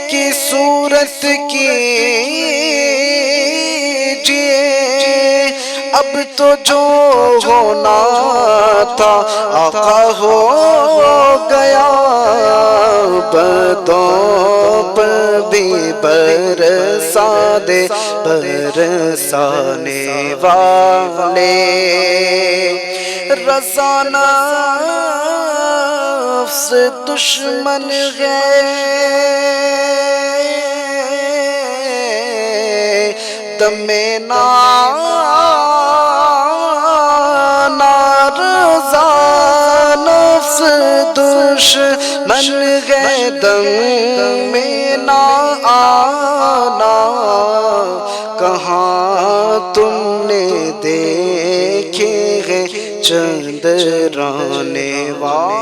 Speaker 3: کی صورت کیجیے. اب تو جو ہونا تھا آقا ہو گیا. بدوں پر بھی برسا دے برسانے والے. رضا نفس دشمن ہے دم رضا نفس دشمن ہے دم میں نہ آنا. کہاں تم نے دیکھے ہیں چندرانے والے.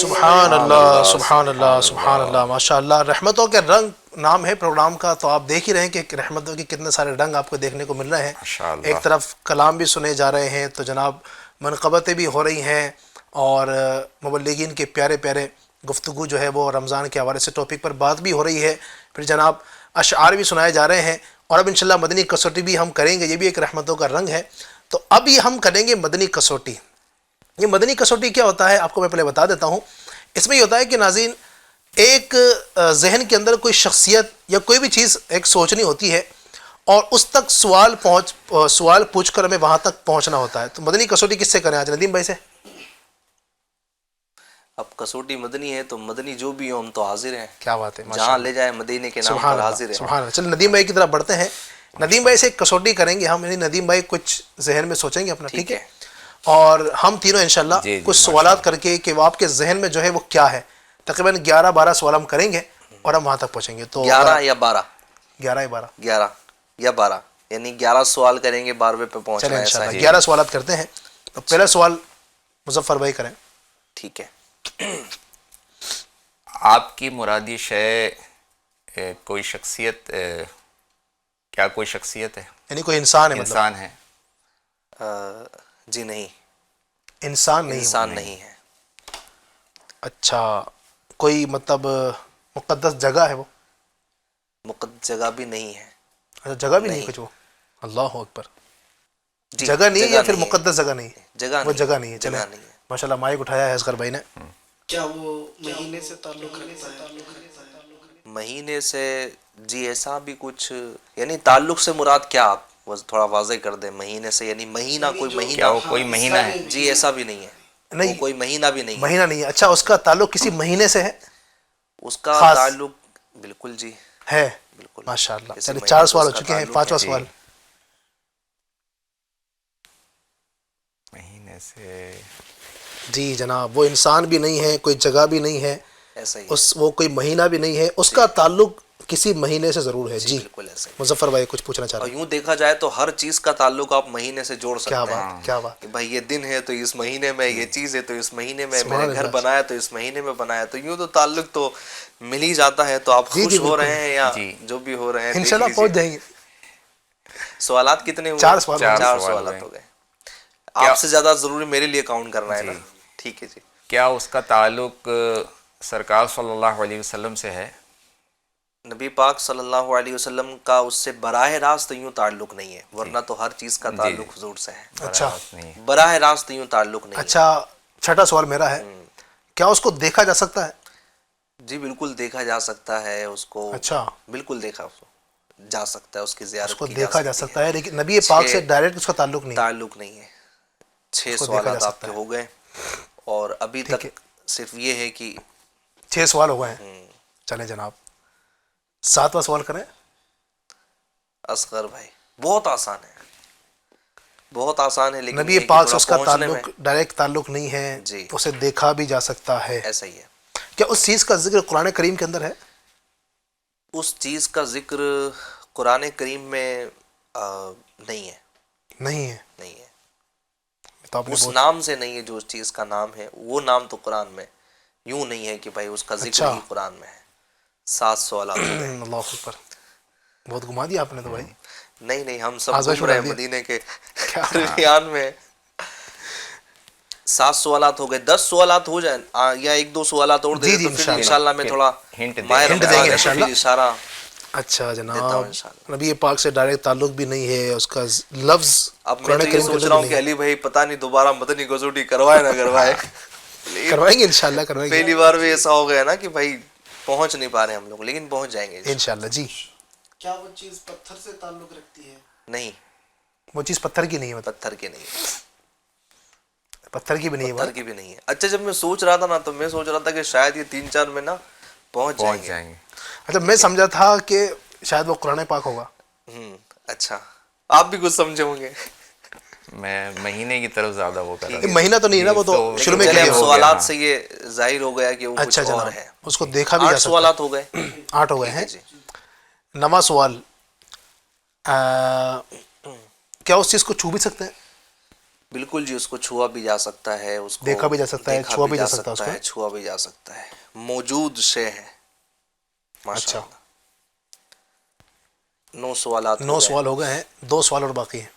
Speaker 1: سبحان اللہ سبحان اللہ سبحان اللہ. ماشاء اللہ. رحمتوں کے رنگ نام ہے پروگرام کا، تو آپ دیکھ ہی رہے ہیں کہ رحمتوں کے کتنے سارے رنگ آپ کو دیکھنے کو مل رہے ہیں. ایک طرف کلام بھی سنے جا رہے ہیں تو جناب منقبتیں بھی ہو رہی ہیں، اور مبلغین کے پیارے پیارے گفتگو جو ہے وہ رمضان کے حوالے سے ٹاپک پر بات بھی ہو رہی ہے. پھر جناب اشعار بھی سنائے جا رہے ہیں، اور اب انشاءاللہ مدنی کسوٹی بھی ہم کریں گے، یہ بھی ایک رحمتوں کا رنگ ہے. تو اب یہ ہم کریں گے مدنی کسوٹی. یہ مدنی کسوٹی کیا ہوتا ہے آپ کو میں پہلے بتا دیتا ہوں. اس میں یہ ہوتا ہے کہ ناظرین ایک ذہن کے اندر کوئی شخصیت یا کوئی بھی چیز ایک سوچنی ہوتی ہے اور اس تک سوال پوچھ کر ہمیں وہاں تک پہنچنا ہوتا ہے. تو مدنی کسوٹی کس سے کریں آج؟ ندیم بھائی سے.
Speaker 2: اب کسوٹی مدنی ہے تو مدنی جو بھی ہو ہم تو حاضر ہیں.
Speaker 1: کیا بات ہے،
Speaker 2: جہاں لے جائے مدینے کے نام پر حاضر ہیں.
Speaker 1: سبحان اللہ. چلو ندیم بھائی کی طرف بڑھتے ہیں. ندیم بھائی سے ایک کسوٹی کریں گے ہم، یعنی ندیم بھائی کچھ ذہن میں سوچیں گے اپنا، ٹھیک ہے، اور ہم تینوں انشاءاللہ کچھ سوالات کر کے کہ وہ آپ کے ذہن میں جو ہے وہ کیا ہے. تقریباً 11-12 سوال ہم کریں گے اور ہم وہاں تک پہنچیں گے. تو
Speaker 2: 11 یا 12
Speaker 1: 11
Speaker 2: یا 12 یعنی 11 سوال کریں گے 12ویں پہ پہنچنا
Speaker 1: چلیں
Speaker 2: ہے.
Speaker 1: انشاءاللہ 11 سوالات کرتے ہیں. تو پہلا سوال مظفر بھائی کریں.
Speaker 2: ٹھیک ہے.
Speaker 4: آپ کی مرادی شے کوئی شخصیت، کیا کوئی شخصیت ہے؟
Speaker 1: یعنی کوئی انسان ہے؟ مطلب
Speaker 4: انسان ہے؟
Speaker 2: جی نہیں،
Speaker 1: انسان نہیں.
Speaker 2: انسان نہیں ہے.
Speaker 1: اچھا، کوئی مطلب مقدس جگہ ہے وہ؟
Speaker 2: مقدس جگہ بھی نہیں ہے.
Speaker 1: اچھا جگہ بھی نہیں کچھ وہ. اللہ اکبر.
Speaker 2: جی
Speaker 1: جگہ نہیں یا پھر
Speaker 2: نہیں ہے.
Speaker 1: مقدس جگہ نہیں؟
Speaker 2: جگہ
Speaker 1: وہ
Speaker 2: نہیں،
Speaker 1: جگہ نہیں ہے. چلیں
Speaker 2: جگہ نہیں ہے.
Speaker 1: ماشاءاللہ مائک اٹھایا ہے اصغر بھائی نے.
Speaker 3: کیا وہ مہینے سے تعلق رکھتا ہے؟
Speaker 2: مہینے سے؟ جی ایسا بھی کچھ، یعنی تعلق سے مراد کیا آپ تھوڑا واضح کر دیں. مہینے سے یعنی مہینہ، کوئی مہینہ؟
Speaker 4: کیا وہ کوئی مہینہ ہے؟
Speaker 2: جی ایسا بھی نہیں ہے.
Speaker 1: نہیں
Speaker 2: وہ کوئی مہینہ بھی نہیں ہے.
Speaker 1: مہینہ نہیں ہے. اچھا اس کا تعلق کسی مہینے سے ہے؟
Speaker 2: اس کا
Speaker 1: خاص
Speaker 2: تعلق بالکل جی
Speaker 1: ہے.
Speaker 2: بالکل.
Speaker 1: ماشاءاللہ.
Speaker 2: کسی
Speaker 1: چلے
Speaker 2: مہینے
Speaker 1: 4
Speaker 2: سے
Speaker 1: سوال
Speaker 2: اس
Speaker 1: ہو
Speaker 2: کا
Speaker 1: چکے ہیں.
Speaker 2: تعلق
Speaker 1: 5واں
Speaker 2: ہے.
Speaker 1: سوال.
Speaker 4: مہینے سے؟
Speaker 1: جی جناب، وہ انسان بھی نہیں ہے، کوئی جگہ بھی نہیں ہے،
Speaker 2: ایسا ہی ہے.
Speaker 1: وہ کوئی مہینہ بھی نہیں ہے، اس کا تعلق کسی مہینے سے ضرور ہے. جی
Speaker 2: بالکل ایسا ہی.
Speaker 1: مظفر بھائی کچھ پوچھنا چاہ
Speaker 2: اور
Speaker 1: رہے ہیں؟
Speaker 2: یوں دیکھا جائے تو ہر چیز کا تعلق آپ مہینے سے جوڑ
Speaker 1: کیا
Speaker 2: سکتے ہیں.
Speaker 1: بات، کیا بات.
Speaker 2: کہ بھائی یہ دن ہے تو اس مہینے میں، یہ چیز ہے تو اس مہینے میں، میں
Speaker 1: سبحان
Speaker 2: نے گھر
Speaker 1: اللہ.
Speaker 2: بنایا تو اس مہینے میں بنایا. تو یوں تو تعلق تو مل ہی جاتا ہے. تو آپ
Speaker 1: جی
Speaker 2: خوش
Speaker 1: جی
Speaker 2: ہو
Speaker 1: بالکل.
Speaker 2: رہے ہیں یا
Speaker 4: جی
Speaker 2: جو بھی ہو رہے ہیں دیکھ
Speaker 1: انشاءاللہ پہنچ
Speaker 2: لیجیے.
Speaker 1: جائیں گے.
Speaker 2: سوالات کتنے ہوئے؟
Speaker 1: 4 سوال.
Speaker 2: 4 سوالات ہو گئے. آپ سے زیادہ ضروری میرے لیے کاؤنٹ کرنا ہے نا. ٹھیک ہے جی.
Speaker 4: کیا اس کا تعلق سرکار صلی اللہ علیہ وسلم سے ہے؟
Speaker 2: نبی پاک صلی اللہ علیہ وسلم کا اس سے براہ راست یوں تعلق نہیں ہے، ورنہ تو ہر چیز کا تعلق حضور سے ہے.
Speaker 1: اچھا
Speaker 2: براہ راست یوں تعلق نہیں ہے.
Speaker 1: اچھا. چھٹا سوال میرا ہے، کیا اس کو دیکھا جا سکتا ہے؟
Speaker 2: جی بالکل دیکھا جا سکتا ہے اس کو.
Speaker 1: اچھا
Speaker 2: بالکل دیکھا جا سکتا ہے، اس کی زیارت
Speaker 1: اس کو
Speaker 2: کی
Speaker 1: دیکھا جا سکتا ہے، لیکن نبی پاک سے ڈائریکٹ اس کا تعلق نہیں.
Speaker 2: تعلق نہیں ہے. 6 سوالات آپ کے ہو گئے اور ابھی تک صرف یہ ہے کہ
Speaker 1: 6 سوال ہو گئے ہیں. چلیں جناب 7واں سوال کریں.
Speaker 2: اصغر بھائی بہت آسان ہے، بہت آسان ہے، لیکن
Speaker 1: نبی پاک سے اس کا تعلق ڈائریکٹ تعلق نہیں ہے،
Speaker 2: جی
Speaker 1: اسے دیکھا بھی جا سکتا ہے.
Speaker 2: ایسا ہی ہے.
Speaker 1: کیا اس چیز کا ذکر قرآن کریم کے اندر ہے؟
Speaker 2: اس چیز کا ذکر قرآن کریم میں نہیں ہے.
Speaker 1: نہیں ہے.
Speaker 2: نہیں ہے.
Speaker 1: تو آپ نے
Speaker 2: اس نام سے نہیں ہے جو اس چیز کا نام ہے، وہ نام تو قرآن میں یوں نہیں ہے کہ بھائی اس کا ذکر ہی قرآن میں ہے. 7 سوالات ہو گئے.
Speaker 1: اللہ اکبر، بہت گھما دیا آپ نے تو بھائی.
Speaker 2: نہیں ہم سب گھوم رہے ہیں مدینے کے ریان میں. 7 سوالات ہو گئے. 10 سوالات ہو جائیں یا 1-2 سوالات اور دے تو پھر انشاءاللہ میں تھوڑا ماہر
Speaker 1: دیں گے انشاءاللہ.
Speaker 2: اشارہ.
Speaker 1: اچھا جناب، نبی پاک سے ڈائریکٹ تعلق بھی نہیں ہے، اس کا لفظ
Speaker 2: اب میں تو یہ سوچ رہا ہوں کہ علی بھائی پتہ نہیں دوبارہ مدنی کسوٹی کروائے نہ کروائے.
Speaker 1: کروائیں گے انشاءاللہ، کروائیں گے.
Speaker 2: پہلی بار بھی ایسا ہو گیا نا کہ بھائی پہنچ نہیں پا رہے ہم لوگ، لیکن پہنچ جائیں گے
Speaker 1: انشاءاللہ. جی
Speaker 3: کیا وہ چیز پتھر سے تعلق رکھتی ہے؟
Speaker 2: نہیں،
Speaker 1: وہ چیز پتھر کی نہیں ہے.
Speaker 2: پتھر کے نہیں،
Speaker 1: پتھر کی بھی نہیں ہے.
Speaker 2: پتھر کی بھی نہیں ہے. اچھا جب میں سوچ رہا تھا نا تو میں سوچ رہا تھا کہ شاید یہ 3-4 میں نا پہنچ جائیں گے.
Speaker 1: اچھا میں سمجھا تھا کہ شاید وہ قرآن پاک ہوگا.
Speaker 2: اچھا آپ بھی کچھ سمجھے ہوں گے.
Speaker 4: میں مہینے کی طرف زیادہ وہ کر رہا ہوں.
Speaker 1: مہینہ تو نہیں نا، وہ تو شروع میں
Speaker 2: چلے سوالات سے یہ ظاہر ہو گیا کہ وہ کچھ اور ہے.
Speaker 1: اس کو دیکھا بھی جا
Speaker 2: 8
Speaker 1: سکتا.
Speaker 2: سوالات ہو گئے.
Speaker 1: 8 ہو گئے ہیں. 9واں سوال، کیا اس چیز کو چھو بھی سکتے ہیں؟
Speaker 2: بالکل جی، اس کو چھوا بھی جا سکتا ہے، اس کو
Speaker 1: دیکھا بھی جا سکتا ہے، چھوا بھی جا سکتا ہے.
Speaker 2: چھوا بھی جا سکتا ہے. موجود شے ہے.
Speaker 1: اچھا
Speaker 2: 9 سوالات
Speaker 1: 9 سوال ہو گئے ہیں. 2 سوال اور باقی ہیں.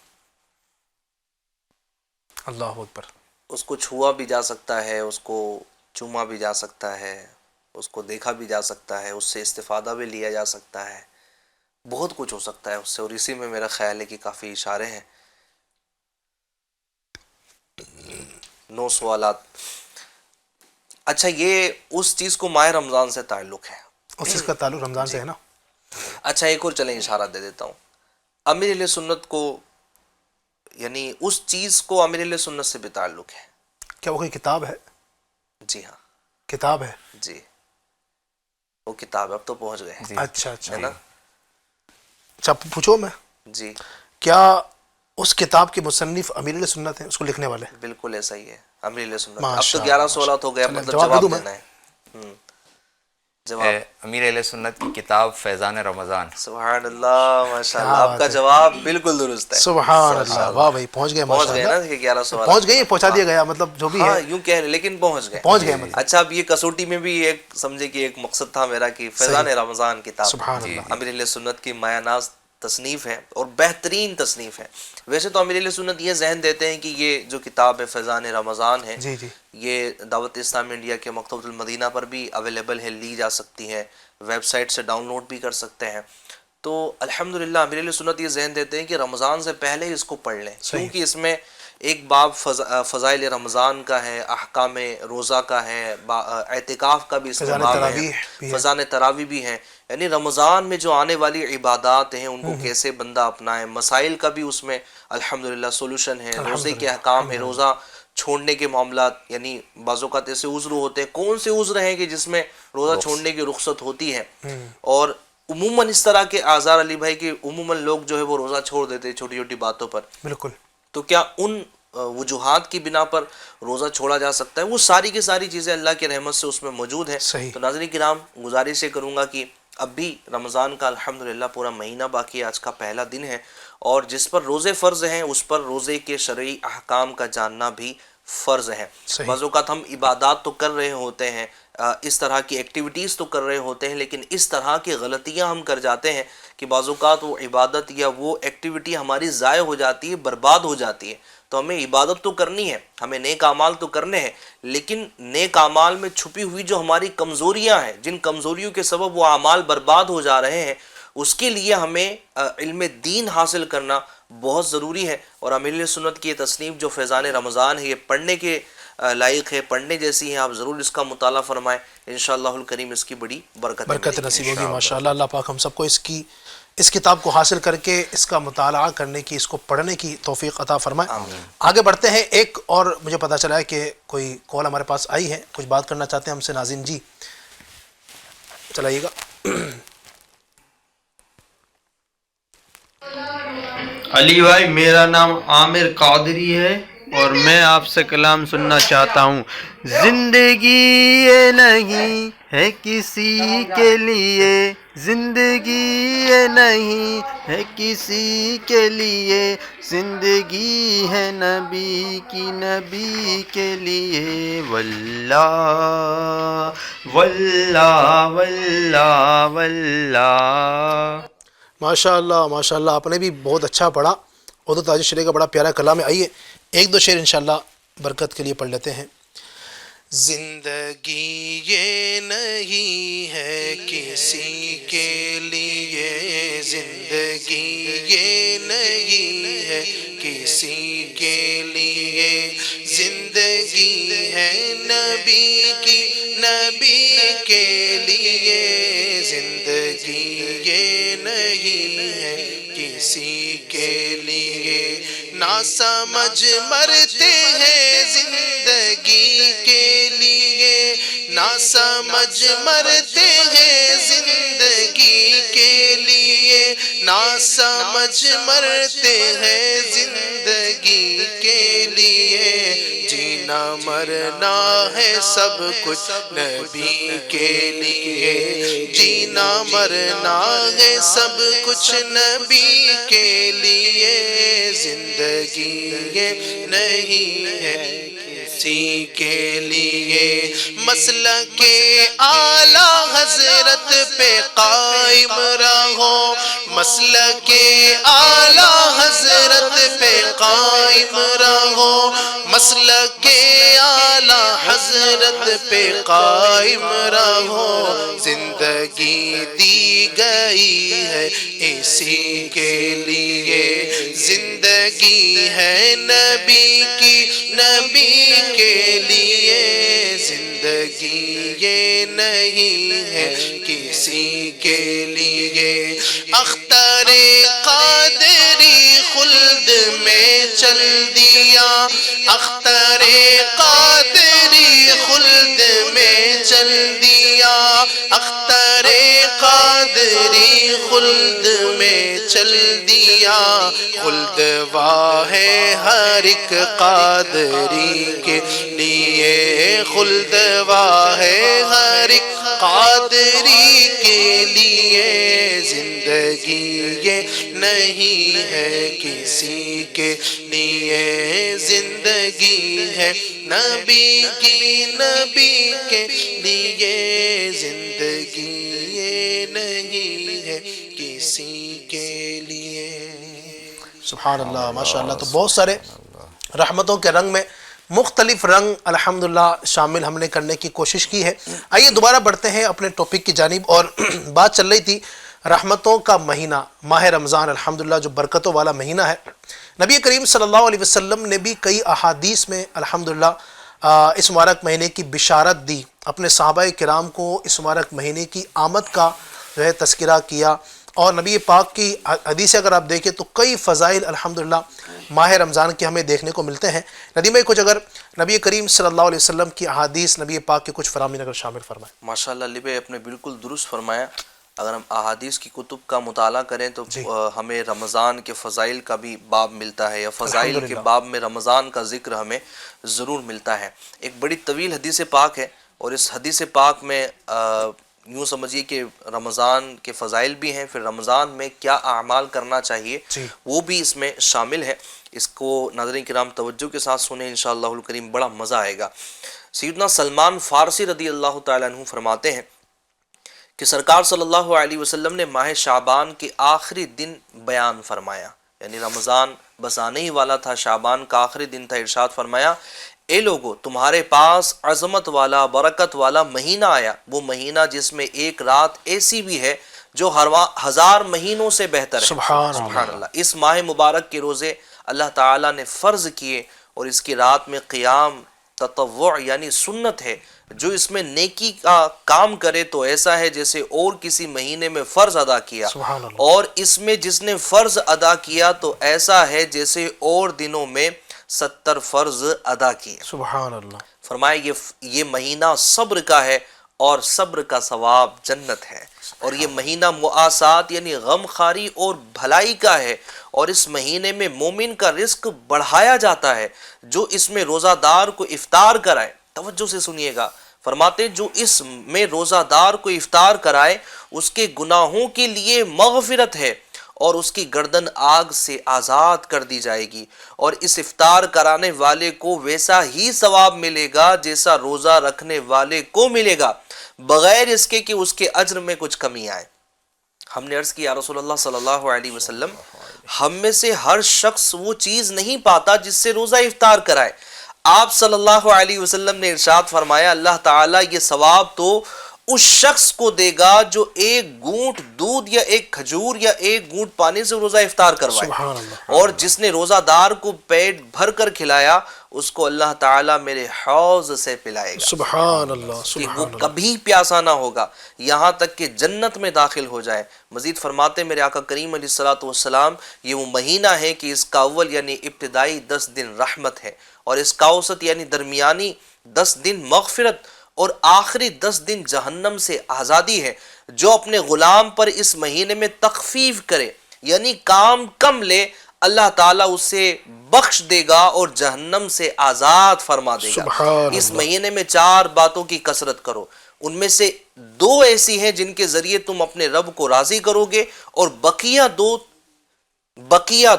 Speaker 1: اللہ اکبر.
Speaker 2: اس کو چھوا بھی جا سکتا ہے، اس کو چوما بھی جا سکتا ہے، اس کو دیکھا بھی جا سکتا ہے، اس سے استفادہ بھی لیا جا سکتا ہے. بہت کچھ ہو سکتا ہے اس سے، اور اسی میں میرا خیال ہے کہ کافی اشارے ہیں. 9 سوالات. اچھا، یہ اس چیز کو ماہ رمضان سے تعلق ہے.
Speaker 1: اس چیز کا تعلق رمضان سے ہے نا.
Speaker 2: اچھا ایک اور چلیں اشارہ دے دیتا ہوں. امیر اہل سنت کو، یعنی اس چیز کو امیر اہل سنت سے بھی تعلق ہے.
Speaker 1: کیا وہ کوئی کتاب ہے؟
Speaker 2: جی ہاں
Speaker 1: کتاب ہے.
Speaker 2: جی، وہ کتاب اب تو پہنچ گئے.
Speaker 1: اچھا اچھا
Speaker 2: ہے نا؟
Speaker 1: اچھا پوچھو میں،
Speaker 2: جی
Speaker 1: کیا اس کتاب کے مصنف امیر اہل سنت ہیں، اس کو لکھنے والے؟
Speaker 2: بالکل ایسا ہی ہے، امیر اہل سنت. اب
Speaker 1: ماشاء
Speaker 2: تو
Speaker 1: اللہ،
Speaker 2: 11 سوالات ہو گئے،
Speaker 1: چلیں،
Speaker 2: مطلب
Speaker 1: جواب دے
Speaker 2: جواب
Speaker 1: دوں میں؟
Speaker 2: دینا ہے. جواب.
Speaker 4: امیر اہل سنت کی کتاب فیضان رمضان.
Speaker 2: سبحان اللہ، ماشاء اللہ،
Speaker 1: کیا
Speaker 2: آپ
Speaker 1: بات
Speaker 2: کا
Speaker 1: ہے.
Speaker 2: جواب بالکل درست ہے.
Speaker 1: سبحان اللہ، واہ بھائی پہنچ گئے
Speaker 2: پہنچ
Speaker 1: ماشاء
Speaker 2: گئے نا
Speaker 1: اللہ.
Speaker 2: کہ 11 سوالات
Speaker 1: پہنچ گئی، پہنچا دیا گیا، مطلب جو بھی
Speaker 2: ہاں
Speaker 1: ہے
Speaker 2: یوں کہہ رہے، لیکن پہنچ گئے.
Speaker 1: پہنچ گئے مطلب.
Speaker 2: اچھا اب یہ کسوٹی میں بھی ایک سمجھے کہ ایک مقصد تھا میرا کہ فیضان رمضان کتاب
Speaker 1: سبحان اللہ.
Speaker 2: امیر اہل سنت کی مایہ ناز تصنیف ہے اور بہترین تصنیف ہے. ویسے تو امیر اہل سنت یہ ذہن دیتے ہیں کہ یہ جو کتاب ہے فیضان رمضان ہے،
Speaker 1: جی جی
Speaker 2: یہ دعوت اسلامی انڈیا کے مکتبۃ المدینہ پر بھی اویلیبل ہے، لی جا سکتی ہے، ویب سائٹ سے ڈاؤن لوڈ بھی کر سکتے ہیں. تو الحمدللہ امیر اہل سنت یہ ذہن دیتے ہیں کہ رمضان سے پہلے اس کو پڑھ لیں، کیونکہ اس میں ایک باب فضائل رمضان کا ہے، احکام روزہ کا ہے، اعتکاف کا بھی اس میں باب ہے، فضائل تراویح بھی ہے. یعنی رمضان میں جو آنے والی عبادات ہیں ان کو کیسے بندہ اپنائے، مسائل کا بھی اس میں الحمدللہ سولوشن ہے، روزے کے احکام ہے، روزہ چھوڑنے کے معاملات، یعنی بعض اوقات ایسے عذر ہوتے ہیں، کون سے عذر ہیں کہ جس میں روزہ چھوڑنے کی رخصت ہوتی ہے. اور عموماً اس طرح کے آزار علی بھائی کہ عموماً لوگ جو ہے وہ روزہ چھوڑ دیتے ہیں چھوٹی چھوٹی باتوں پر.
Speaker 1: بالکل.
Speaker 2: تو کیا ان وجوہات کی بنا پر روزہ چھوڑا جا سکتا ہے؟ وہ ساری کی ساری چیزیں اللہ کی رحمت سے اس میں موجود ہیں. تو ناظرین کرام، گزارش یہ کروں گا کہ اب بھی رمضان کا الحمدللہ پورا مہینہ باقی ہے، آج کا پہلا دن ہے، اور جس پر روزے فرض ہیں اس پر روزے کے شرعی احکام کا جاننا بھی فرض ہے. بعض اوقات ہم عبادات تو کر رہے ہوتے ہیں، اس طرح کی ایکٹیویٹیز تو کر رہے ہوتے ہیں، لیکن اس طرح کی غلطیاں ہم کر جاتے ہیں کہ بعض اوقات وہ عبادت یا وہ ایکٹیویٹی ہماری ضائع ہو جاتی ہے، برباد ہو جاتی ہے. تو ہمیں عبادت تو کرنی ہے، ہمیں نیک اعمال تو کرنے ہیں، لیکن نیک اعمال میں چھپی ہوئی جو ہماری کمزوریاں ہیں، جن کمزوریوں کے سبب وہ اعمال برباد ہو جا رہے ہیں، اس کے لیے ہمیں علم دین حاصل کرنا بہت ضروری ہے. اور امیر اہل سنت کی یہ تصنیف جو فیضان رمضان ہے، یہ پڑھنے کے لائق ہے، پڑھنے جیسی ہے. آپ ضرور اس کا مطالعہ فرمائیں، انشاءاللہ الکریم اس کی بڑی برکت
Speaker 1: نصیب ہوگی ماشاءاللہ. اللہ پاک ہم سب کو اس کتاب کو حاصل کر کے اس کا مطالعہ کرنے کی، اس کو پڑھنے کی توفیق عطا فرمائے. آگے بڑھتے ہیں. ایک اور مجھے پتا چلا ہے کہ کوئی کال ہمارے پاس آئی ہے، کچھ بات کرنا چاہتے ہیں ہم سے. ناظرین جی چلائیے گا.
Speaker 7: علی بھائی، میرا نام عامر قادری ہے اور میں آپ سے کلام سننا چاہتا ہوں. زندگی یہ نہیں ہے کسی کے لیے، زندگی یہ نہیں ہے کسی کے لیے، زندگی ہے نبی کی، نبی کے لیے. واللہ واللہ واللہ واللہ.
Speaker 1: ماشاء اللہ ماشاء اللہ، آپ نے بھی بہت اچھا پڑھا. اردو تاج شرح کا بڑا پیارا کلام ہے. آئیے ایک دو شعر انشاءاللہ برکت کے لیے پڑھ لیتے ہیں. زندگی یہ نہیں ہے کسی کے لیے، زندگی یہ نہیں ہے کسی کے لیے، زندگی ہے نبی کی، نبی کے لیے، زندگی یہ نہیں ہے کسی کے لیے. نہ سمجھ مرتے ہیں زندگی کے لیے، نہ سمجھ مرتے ہیں زندگی کے لیے، نہ سمجھ مرتے ہیں زندگی کے لیے. جینا مرنا ہے سب کچھ نبی کے لیے، جینا مرنا ہے سب کچھ نبی کے لیے، زندگی یہ نہیں ہے کسی کے لیے. مسلک اعلی حضرت پہ قائم رہو، مسلک اعلی حضرت پہ قائم رہو، مسلک اعلی حضرت پہ قائم رہو، زندگی دی گئی ہے اسی کے لیے، زندگی ہے نبی کی نبی کے لیے، زندگی یہ نہیں ہے کسی کے لیے۔ اختر قادری خلد میں چل دیا، اختر قادری خلد میں چل دیا، اختر قادری خلد میں چل دیا، خلد واہ ہے ہر ایک قادری کے لیے، خلد واہ ہے ہر ایک قادری کے لیے، زندگی یہ نہیں ہے کسی کے لیے، زندگی ہے نبی کی نبی کے لیے، زندگی یہ نہیں ہے کسی کے لیے۔ سبحان اللہ، ماشاءاللہ۔ تو بہت سارے رحمتوں کے رنگ میں مختلف رنگ الحمدللہ شامل ہم نے کرنے کی کوشش کی ہے۔ آئیے دوبارہ بڑھتے ہیں اپنے ٹاپک کی جانب، اور بات چل رہی تھی رحمتوں کا مہینہ ماہ رمضان، الحمدللہ جو برکتوں والا مہینہ ہے۔ نبی کریم صلی اللہ علیہ وسلم نے بھی کئی احادیث میں الحمدللہ اس مبارک مہینے کی بشارت دی، اپنے صحابہ کرام کو اس مبارک مہینے کی آمد کا جو ہے تذکرہ کیا، اور نبی پاک کی حدیث اگر آپ دیکھیں تو کئی فضائل الحمدللہ ماہ رمضان کے ہمیں دیکھنے کو ملتے ہیں۔ ندیم بھائی کچھ اگر نبی کریم صلی اللہ علیہ وسلم کی احادیث نبی پاک کے کچھ فرامین اگر شامل فرمائیں۔
Speaker 2: ماشاءاللہ علی بھائی آپ نے بالکل درست فرمایا۔ اگر ہم احادیث کی کتب کا مطالعہ کریں تو ہمیں رمضان کے فضائل کا بھی باب ملتا ہے، یا فضائل کے باب میں رمضان کا ذکر ہمیں ضرور ملتا ہے۔ ایک بڑی طویل حدیث پاک ہے، اور اس حدیث پاک میں یوں سمجھیے کہ رمضان کے فضائل بھی ہیں، پھر رمضان میں کیا اعمال کرنا چاہیے وہ بھی اس میں شامل ہے۔ اس کو ناظرین کرام توجہ کے ساتھ سنیں، انشاءاللہ الکریم بڑا مزہ آئے گا۔ سیدنا سلمان فارسی رضی اللہ تعالیٰ عنہ فرماتے ہیں کہ سرکار صلی اللہ علیہ وسلم نے ماہ شعبان کے آخری دن بیان فرمایا، یعنی رمضان بس آنے ہی والا تھا، شعبان کا آخری دن تھا، ارشاد فرمایا اے لوگو تمہارے پاس عظمت والا برکت والا مہینہ آیا، وہ مہینہ جس میں ایک رات ایسی بھی ہے جو 1000 مہینوں سے بہتر ہے۔ سبحان اللہ۔ اس ماہ مبارک کے روزے اللہ تعالیٰ نے فرض کیے، اور اس کی رات میں قیام تطوع یعنی سنت ہے۔ جو اس میں نیکی کا کام کرے تو ایسا ہے جیسے اور کسی مہینے میں فرض ادا کیا، اور اس میں جس نے فرض ادا کیا تو ایسا ہے جیسے اور دنوں میں 70 فرض ادا کیے۔ سبحان اللہ۔ فرمایا یہ مہینہ صبر کا ہے، اور صبر کا ثواب جنت ہے، اور یہ مہینہ معاسات یعنی غم خاری اور بھلائی کا ہے، اور اس مہینے میں مومن کا رزق بڑھایا جاتا ہے جو اس میں روزہ دار کو افطار کرائے۔ توجہ سے سنیے گا، فرماتے جو اس میں روزہ دار کو افطار کرائے اس کے گناہوں کے لیے مغفرت ہے، اور اس کی گردن آگ سے آزاد کر دی جائے گی، اور اس افطار کرانے والے کو ویسا ہی ثواب ملے گا جیسا روزہ رکھنے والے کو ملے گا، بغیر اس کے کہ اس کے اجر میں کچھ کمی آئے۔ ہم نے عرض کی یا رسول اللہ صلی اللہ علیہ وسلم، ہم میں سے ہر شخص وہ چیز نہیں پاتا جس سے روزہ افطار کرائے۔ آپ صلی اللہ علیہ وسلم نے ارشاد فرمایا اللہ تعالیٰ یہ ثواب تو اس شخص کو دے گا جو ایک گھونٹ دودھ یا ایک کھجور یا ایک گھونٹ پانی سے روزہ افطار کروائے، اور جس نے روزہ دار کو پیٹ بھر کر کھلایا اس کو اللہ تعالیٰ میرے حوض سے پلائے گا۔ سبحان اللہ، کہ وہ کبھی پیاسا نہ ہوگا یہاں تک کہ جنت میں داخل ہو جائے۔ مزید فرماتے میرے آقا کریم علیہ السلام یہ وہ مہینہ ہے کہ اس کا اول یعنی ابتدائی 10 دن رحمت ہے، اور اس کا اوسط یعنی درمیانی 10 دن مغفرت، اور آخری 10 دن جہنم سے آزادی ہے۔ جو اپنے غلام پر اس مہینے میں تخفیف کرے یعنی کام کم لے، اللہ تعالیٰ اسے بخش دے گا اور جہنم سے آزاد فرما دے گا۔ اس مہینے میں 4 باتوں کی کثرت کرو، ان میں سے 2 ایسی ہیں جن کے ذریعے تم اپنے رب کو راضی کرو گے، اور بقیہ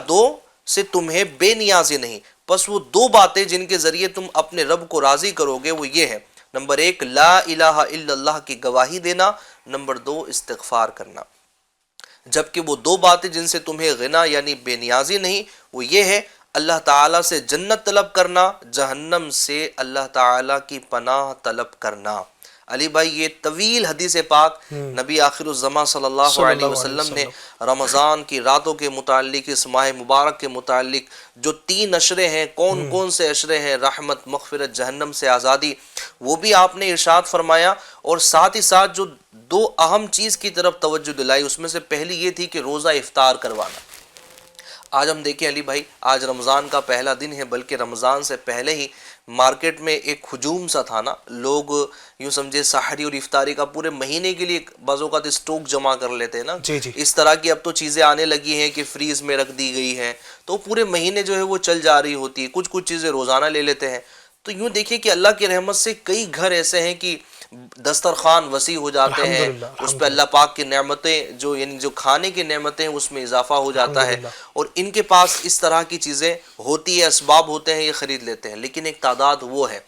Speaker 2: دو سے تمہیں بے نیازی نہیں۔ پس وہ 2 باتیں جن کے ذریعے تم اپنے رب کو راضی کرو گے وہ یہ ہے، نمبر 1 لا الہ الا اللہ کی گواہی دینا، نمبر 2 استغفار کرنا۔ جبکہ وہ 2 باتیں جن سے تمہیں غنا یعنی بے نیازی نہیں وہ یہ ہے اللہ تعالیٰ سے جنت طلب کرنا، جہنم سے اللہ تعالیٰ کی پناہ طلب کرنا۔ علی بھائی یہ طویل حدیث پاک نبی آخر الزماں صلی اللہ علیہ وسلم نے رمضان کی راتوں کے متعلق، اس ماہ مبارک کے متعلق جو 3 اشرے ہیں، کون کون سے اشرے ہیں، رحمت، مغفرت، جہنم سے آزادی، وہ بھی آپ نے ارشاد فرمایا، اور ساتھ ہی ساتھ جو 2 اہم چیز کی طرف توجہ دلائی، اس میں سے پہلی یہ تھی کہ روزہ افطار کروانا۔ آج ہم دیکھیں علی بھائی، آج رمضان کا پہلا دن ہے، بلکہ رمضان سے پہلے ہی مارکیٹ میں ایک ہجوم سا تھا نا، لوگ یوں سمجھے سحری اور افطاری کا پورے مہینے کے لیے بعض اوقات اسٹاک جمع کر لیتے ہیں نا، اس طرح کی اب تو چیزیں آنے لگی ہیں کہ فریز میں رکھ دی گئی ہیں، تو پورے مہینے جو ہے وہ چل جا رہی ہوتی ہے، کچھ چیزیں روزانہ لے لیتے ہیں۔ تو یوں دیکھیں کہ اللہ کی رحمت سے کئی گھر ایسے ہیں کہ دسترخوان وسیع ہو جاتے ہیں، اس پہ اللہ پاک کی نعمتیں جو یعنی جو کھانے کی نعمتیں اس میں اضافہ ہو جاتا ہے، اور ان کے پاس اس طرح کی چیزیں ہوتی ہے، اسباب ہوتے ہیں، یہ خرید لیتے ہیں۔ لیکن ایک تعداد وہ ہے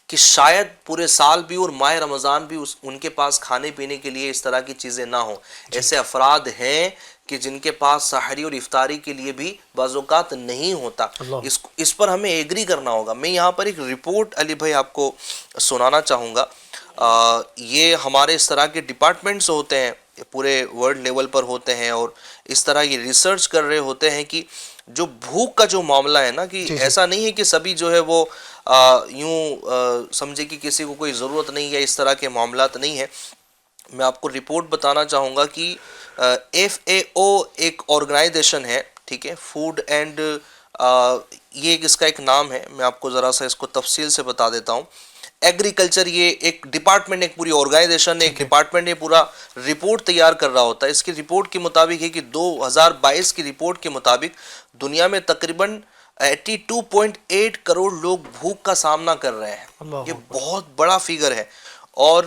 Speaker 2: کہ شاید پورے سال بھی اور ماہ رمضان بھی ان کے پاس کھانے پینے کے لیے اس طرح کی چیزیں نہ ہوں۔ ایسے افراد ہیں کہ جن کے پاس سحری اور افطاری کے لیے بھی بعض اوقات نہیں ہوتا۔ اس پر ہمیں ایگری کرنا ہوگا۔ میں یہاں پر ایک رپورٹ علی بھائی آپ کو سنانا چاہوں گا۔ یہ ہمارے اس طرح کے ڈپارٹمنٹس ہوتے ہیں، پورے ورلڈ لیول پر ہوتے ہیں، اور اس طرح یہ ریسرچ کر رہے ہوتے ہیں کہ جو بھوک کا جو معاملہ ہے نا، کہ ایسا نہیں ہے کہ سبھی جو ہے وہ یوں سمجھے کہ کسی کو کوئی ضرورت نہیں ہے، اس طرح کے معاملات نہیں ہیں۔ میں آپ کو رپورٹ بتانا چاہوں گا کہ FAO ایک آرگنائزیشن ہے، ٹھیک ہے، فوڈ اینڈ یہ اس کا ایک نام ہے، میں آپ کو ذرا سا اس کو تفصیل سے بتا دیتا ہوں۔ ایگریکلچر یہ ایک ڈپارٹمنٹ، ایک پوری آرگنائزیشن، ایک ڈپارٹمنٹ یہ پورا رپورٹ تیار کر رہا ہوتا ہے۔ اس کی رپورٹ کے مطابق ہے کہ 2022 کی رپورٹ کے مطابق دنیا میں تقریباً 82.8 کروڑ لوگ بھوک کا سامنا کر رہے ہیں۔ یہ بہت بڑا فگر ہے۔ اور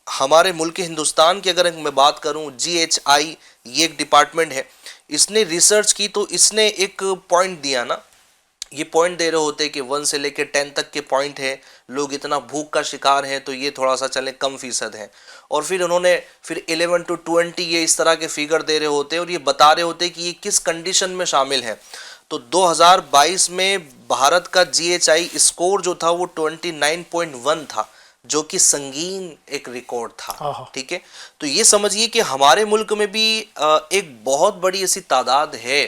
Speaker 2: ہمارے ملک ہندوستان کی اگر میں بات کروں، GHI یہ ایک ڈپارٹمنٹ ہے، اس نے ریسرچ کی تو اس نے ایک پوائنٹ دیا نا، یہ پوائنٹ دے رہے ہوتے کہ 1 سے لے کے 10 تک کے پوائنٹ ہے، لوگ اتنا بھوک کا شکار ہیں تو یہ تھوڑا سا چلیں کم فیصد ہیں، اور پھر انہوں نے پھر 11 to 20 یہ اس طرح کے فگر دے رہے ہوتے ہیں، اور یہ بتا رہے ہوتے کہ یہ کس کنڈیشن میں شامل ہیں۔ تو 2022 میں بھارت کا GHI اسکور جو تھا وہ 29.1 تھا، جو کہ سنگین ایک ریکارڈ تھا، ٹھیک ہے۔ تو یہ سمجھیے کہ ہمارے ملک میں بھی ایک بہت بڑی ایسی تعداد ہے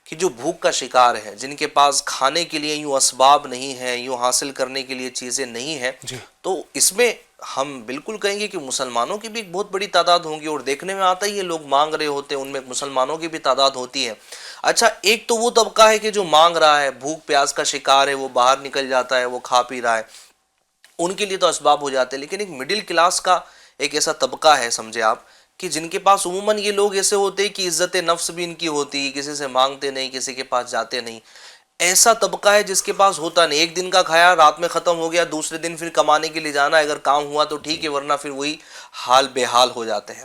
Speaker 2: کہ جو بھوک کا شکار ہے، جن کے پاس کھانے کے لیے یوں اسباب نہیں ہیں، یوں حاصل کرنے کے لیے چیزیں نہیں ہیں۔ تو اس میں ہم بالکل کہیں گے کہ مسلمانوں کی بھی ایک بہت بڑی تعداد ہوں گی، اور دیکھنے میں آتا ہی ہے لوگ مانگ رہے ہوتے ہیں، ان میں مسلمانوں کی بھی تعداد ہوتی ہے۔ اچھا، ایک تو وہ طبقہ ہے کہ جو مانگ رہا ہے، بھوک پیاس کا شکار ہے، وہ باہر نکل جاتا ہے، وہ کھا پی رہا ہے، ان کے لیے تو اسباب ہو جاتے ہیں۔ لیکن ایک مڈل کلاس کا ایک ایسا طبقہ ہے، سمجھے آپ، کہ جن کے پاس عموماً یہ لوگ ایسے ہوتے ہیں کہ عزت نفس بھی ان کی ہوتی ہے، کسی سے مانگتے نہیں، کسی کے پاس جاتے نہیں۔ ایسا طبقہ ہے جس کے پاس ہوتا نہیں، ایک دن کا کھایا رات میں ختم ہو گیا، دوسرے دن پھر کمانے کے لیے جانا ہے، اگر کام ہوا تو ٹھیک ہے، ورنہ پھر وہی حال بے حال ہو جاتے ہیں۔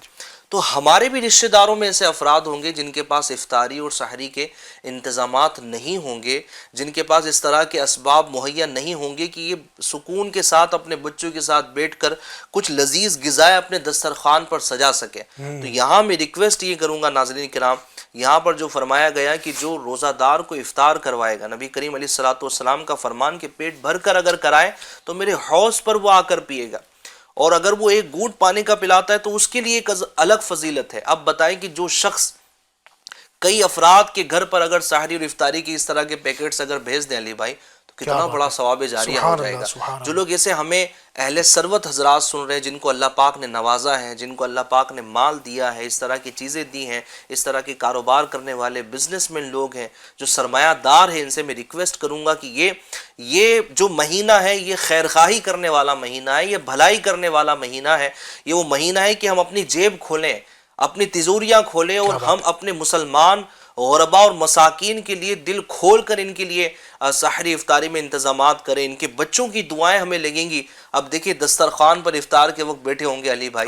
Speaker 2: تو ہمارے بھی رشتہ داروں میں ایسے افراد ہوں گے جن کے پاس افطاری اور سحری کے انتظامات نہیں ہوں گے، جن کے پاس اس طرح کے اسباب مہیا نہیں ہوں گے کہ یہ سکون کے ساتھ اپنے بچوں کے ساتھ بیٹھ کر کچھ لذیذ غذائیں اپنے دسترخوان پر سجا سکے۔ تو یہاں میں ریکویسٹ یہ کروں گا ناظرین کرام، یہاں پر جو فرمایا گیا کہ جو روزہ دار کو افطار کروائے گا، نبی کریم علیہ الصلوۃ والسلام کا فرمان کہ پیٹ بھر کر اگر کرائے تو میرے حوض پر وہ آ کر پیے گا، اور اگر وہ ایک گھونٹ پانی کا پلاتا ہے تو اس کے لیے ایک الگ فضیلت ہے۔ اب بتائیں کہ جو شخص کئی افراد کے گھر پر اگر سحری اور افطاری کی اس طرح کے پیکٹس اگر بھیج دیں علی بھائی، تو کتنا بڑا ثواب جاریہ ہو جائے گا۔ جو لوگ ایسے ہمیں اہل ثروت حضرات سن رہے ہیں، جن کو اللہ پاک نے نوازا ہے، جن کو اللہ پاک نے مال دیا ہے، اس طرح کی چیزیں دی ہیں، اس طرح کے کاروبار کرنے والے بزنس مین لوگ ہیں، جو سرمایہ دار ہیں، ان سے میں ریکویسٹ کروں گا کہ یہ جو مہینہ ہے یہ خیرخواہی کرنے والا مہینہ ہے، یہ بھلائی کرنے والا مہینہ ہے، یہ وہ مہینہ ہے کہ ہم اپنی جیب کھولیں، اپنی تجوریاں کھولیں، اور ہم اپنے مسلمان غربا اور مساکین کے لیے دل کھول کر ان کے لیے سحری افطاری میں انتظامات کریں۔ ان کے بچوں کی دعائیں ہمیں لگیں گی۔ اب دیکھیں دسترخوان پر افطار کے وقت بیٹھے ہوں گے علی بھائی،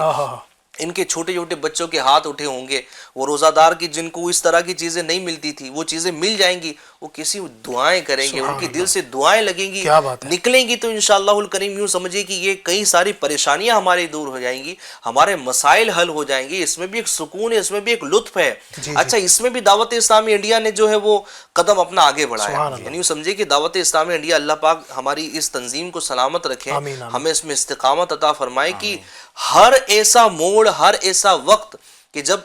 Speaker 2: ان کے چھوٹے چھوٹے بچوں کے ہاتھ اٹھے ہوں گے، وہ روزہ دار کی جن کو اس طرح کی چیزیں نہیں ملتی تھی وہ چیزیں مل جائیں گی، وہ کسی دعائیں کریں گے, ان کی دل سے دعائیں لگیں گی, نکلیں گی, تو انشاءاللہ الکریم یوں سمجھیے کہ یہ کئی ساری پریشانیاں ہماری دور ہو جائیں گی, ہمارے مسائل حل ہو جائیں گے. اس میں بھی ایک سکون ہے, اس میں بھی ایک لطف ہے. اچھا, اس میں بھی دعوت اسلامی انڈیا نے جو ہے وہ قدم اپنا آگے بڑھایا. یعنی یوں سمجھیے کہ دعوت اسلامی انڈیا, اللہ پاک ہماری اس تنظیم کو سلامت رکھے, ہمیں اس میں استقامت عطا فرمائے کہ ہر ایسا موڑ, ہر ایسا وقت کہ جب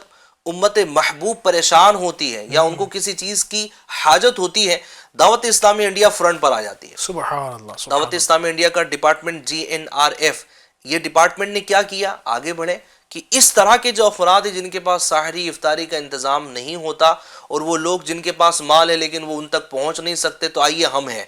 Speaker 2: امت محبوب پریشان ہوتی ہے یا ان کو کسی چیز کی حاجت ہوتی ہے, دعوت اسلامی انڈیا فرنٹ پر آ جاتی ہے.
Speaker 1: سبحان اللہ.
Speaker 2: دعوت اسلامی انڈیا کا ڈپارٹمنٹ GNRF, یہ ڈپارٹمنٹ نے کیا کیا, آگے بڑھے کہ اس طرح کے جو افراد ہیں جن کے پاس سحری افطاری کا انتظام نہیں ہوتا, اور وہ لوگ جن کے پاس مال ہے لیکن وہ ان تک پہنچ نہیں سکتے, تو آئیے ہم ہیں,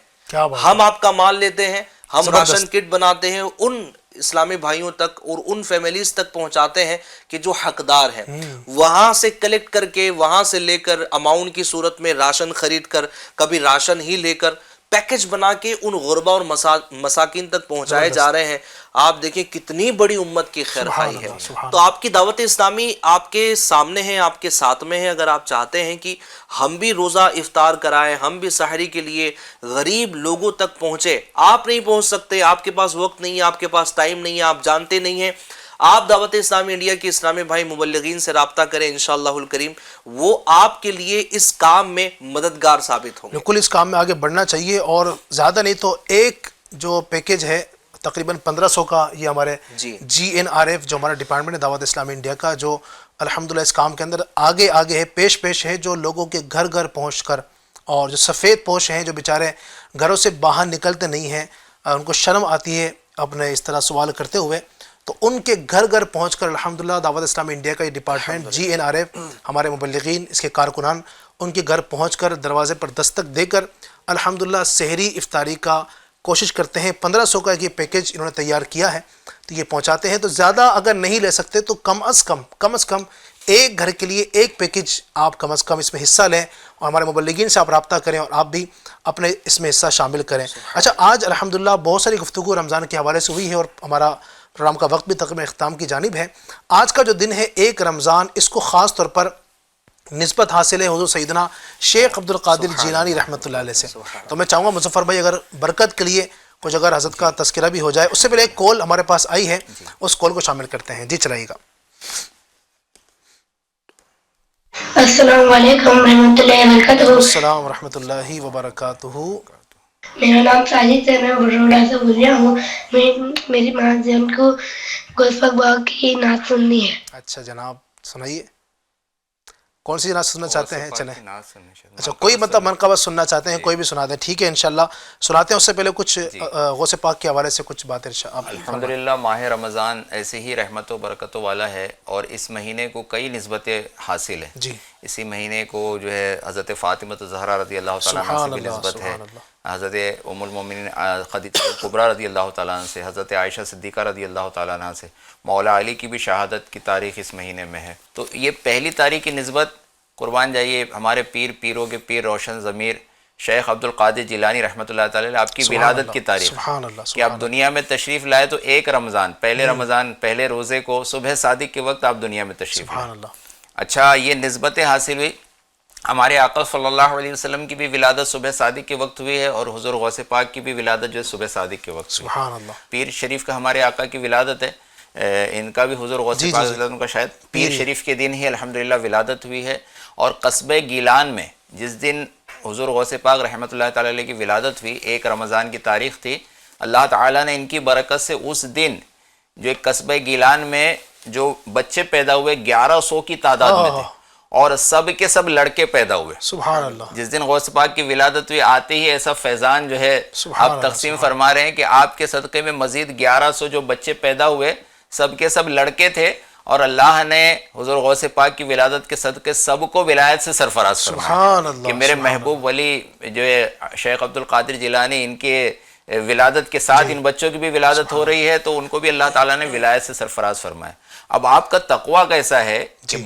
Speaker 2: ہم آپ کا مال لیتے ہیں, ہم راشن کٹ بناتے ہیں, ان اسلامی بھائیوں تک اور ان فیملیز تک پہنچاتے ہیں کہ جو حقدار ہیں, وہاں سے کلیکٹ کر کے, وہاں سے لے کر اماؤنٹ کی صورت میں راشن خرید کر, کبھی راشن ہی لے کر پیکج بنا کے ان غربا اور مساکین تک پہنچائے جا رہے ہیں. آپ دیکھیں کتنی بڑی امت کی خیر خواہی ہے. تو آپ کی دعوت اسلامی آپ کے سامنے ہے, آپ کے ساتھ میں ہے. اگر آپ چاہتے ہیں کہ ہم بھی روزہ افطار کرائیں, ہم بھی سحری کے لیے غریب لوگوں تک پہنچے, آپ نہیں پہنچ سکتے, آپ کے پاس وقت نہیں ہے, آپ کے پاس ٹائم نہیں ہے, آپ جانتے نہیں ہیں, آپ دعوت اسلامی انڈیا کے اسلامی بھائی مبلغین سے رابطہ کریں, انشاءاللہ الکریم وہ آپ کے لیے اس کام میں مددگار ثابت ہوں گے.
Speaker 1: بالکل اس کام میں آگے بڑھنا چاہیے, اور زیادہ نہیں تو ایک جو پیکج ہے تقریباً 1500 کا, یہ ہمارے GNRF جو ہمارا ڈپارٹمنٹ ہے دعوت اسلامی انڈیا کا, جو الحمدللہ اس کام کے اندر آگے ہے, پیش ہے, جو لوگوں کے گھر پہنچ کر, اور جو سفید پوش ہیں جو بیچارے گھروں سے باہر نکلتے نہیں ہیں, ان کو شرم آتی ہے اپنے اس طرح سوال کرتے ہوئے, تو ان کے گھر پہنچ کر الحمدللہ دعوت اسلامی انڈیا کا یہ ڈپارٹمنٹ GNRF, ہمارے مبلغین, اس کے کارکنان, ان کے گھر پہنچ کر دروازے پر دستک دے کر الحمدللہ سحری افطاری کا کوشش کرتے ہیں. 1500 کا یہ پیکج انہوں نے تیار کیا ہے, تو یہ پہنچاتے ہیں. تو زیادہ اگر نہیں لے سکتے تو کم از کم ایک گھر کے لیے ایک پیکج آپ کم از کم اس میں حصہ لیں, اور ہمارے مبلغین سے آپ رابطہ کریں, اور آپ بھی اپنے اس میں حصہ شامل کریں. اچھا, آج الحمدللہ بہت ساری گفتگو رمضان کے حوالے سے ہوئی ہے, اور ہمارا پروگرام کا وقت بھی تقریباً اختتام کی جانب ہے. آج کا جو دن ہے 1 رمضان, اس کو خاص طور پر نسبت حاصل ہے حضور سیدنا شیخ عبد القادر جیلانی رحمۃ اللہ علیہ سے. تو میں چاہوں گا مظفر بھائی اگر برکت کے لیے کچھ اگر حضرت کا تذکرہ بھی ہو جائے. اس سے پہلے ایک کال ہمارے پاس آئی ہے, اس کال کو شامل کرتے ہیں. جی چلائیے گا.
Speaker 8: السلام علیکم ورحمۃ اللہ وبرکاتہ.
Speaker 1: السلام ورحمۃ اللہ وبرکاتہ.
Speaker 8: میرا نام ساجد ہے, میں بروڈا سے بول رہا ہوں. میری ماں جان کو گوشت پاک بابا کی نعت سننی ہے.
Speaker 1: اچھا جناب, سنائیے کون سی نعت سننا چاہتے ہیں. چلیں, اچھا کوئی مطلب منقبت سننا چاہتے ہیں, کوئی بھی سنا دیں, ٹھیک ہے انشاءاللہ سناتے ہیں. اس سے پہلے کچھ غوث پاک کے حوالے سے کچھ باتیں.
Speaker 4: الحمدللہ ماہ رمضان ایسے ہی رحمت و برکتوں والا ہے, اور اس مہینے کو کئی نسبتیں حاصل ہیں.
Speaker 1: جی,
Speaker 4: اسی مہینے کو جو ہے حضرت فاطمہ زہرا رضی اللہ تعالیٰ عنہ سے بھی نسبت ہے, حضرت ام المومنین خدیجہ کبریٰ رضی اللہ تعالیٰ عنہ سے, حضرت عائشہ صدیقہ رضی اللہ تعالیٰ عنہ سے, مولا علی کی بھی شہادت کی تاریخ اس مہینے میں ہے. تو یہ پہلی تاریخ کی نسبت قربان جائیے ہمارے پیروں کے پیر روشن ضمیر شیخ عبد القادر جیلانی رحمۃ اللہ تعالیٰ آپ کی ولادت کی تاریخ کہ آپ دنیا میں تشریف لائے. تو 1 رمضان, پہلے رمضان, پہلے روزے کو صبح صادق کے وقت آپ دنیا میں تشریف لائے. اچھا, یہ نسبتیں حاصل ہوئی. ہمارے آقا صلی اللہ علیہ وسلم کی بھی ولادت صبح صادق کے وقت ہوئی ہے, اور حضور غوث پاک کی بھی ولادت جو ہے صبح صادق کے وقت ہوئی. پیر شریف کا ہمارے آقا کی ولادت ہے, ان کا بھی حضور غوث پاک کا شاید پیر شریف کے دن ہی الحمدللہ ولادت ہوئی ہے. اور قصبہ گیلان میں جس دن حضور غوث پاک رحمۃ اللہ تعالیٰ علیہ کی ولادت ہوئی, 1 رمضان کی تاریخ تھی, اللہ تعالیٰ نے ان کی برکت سے اس دن جو ایک قصبہ گیلان میں جو بچے پیدا ہوئے 1100 کی تعداد میں تھے, اور سب کے سب لڑکے پیدا ہوئے. سبحان اللہ. جس دن غوث پاک کی ولادت ہوئی, آتے ہی ایسا فیضان جو ہے آپ تقسیم فرما رہے ہیں کہ آپ کے صدقے میں مزید 1100 جو بچے پیدا ہوئے سب کے سب لڑکے تھے, اور اللہ نے حضور غوث پاک کی ولادت کے صدقے سب کو ولایت سے سرفراز فرمایا کہ میرے محبوب ولی جو ہے شیخ عبد القادر جیلانی, ان کے ولادت کے ساتھ ان بچوں کی بھی ولادت ہو رہی ہے, تو ان کو بھی اللہ تعالیٰ نے ولایت سے سرفراز فرمایا. اب آپ کا تقویٰ کیسا ہے کہ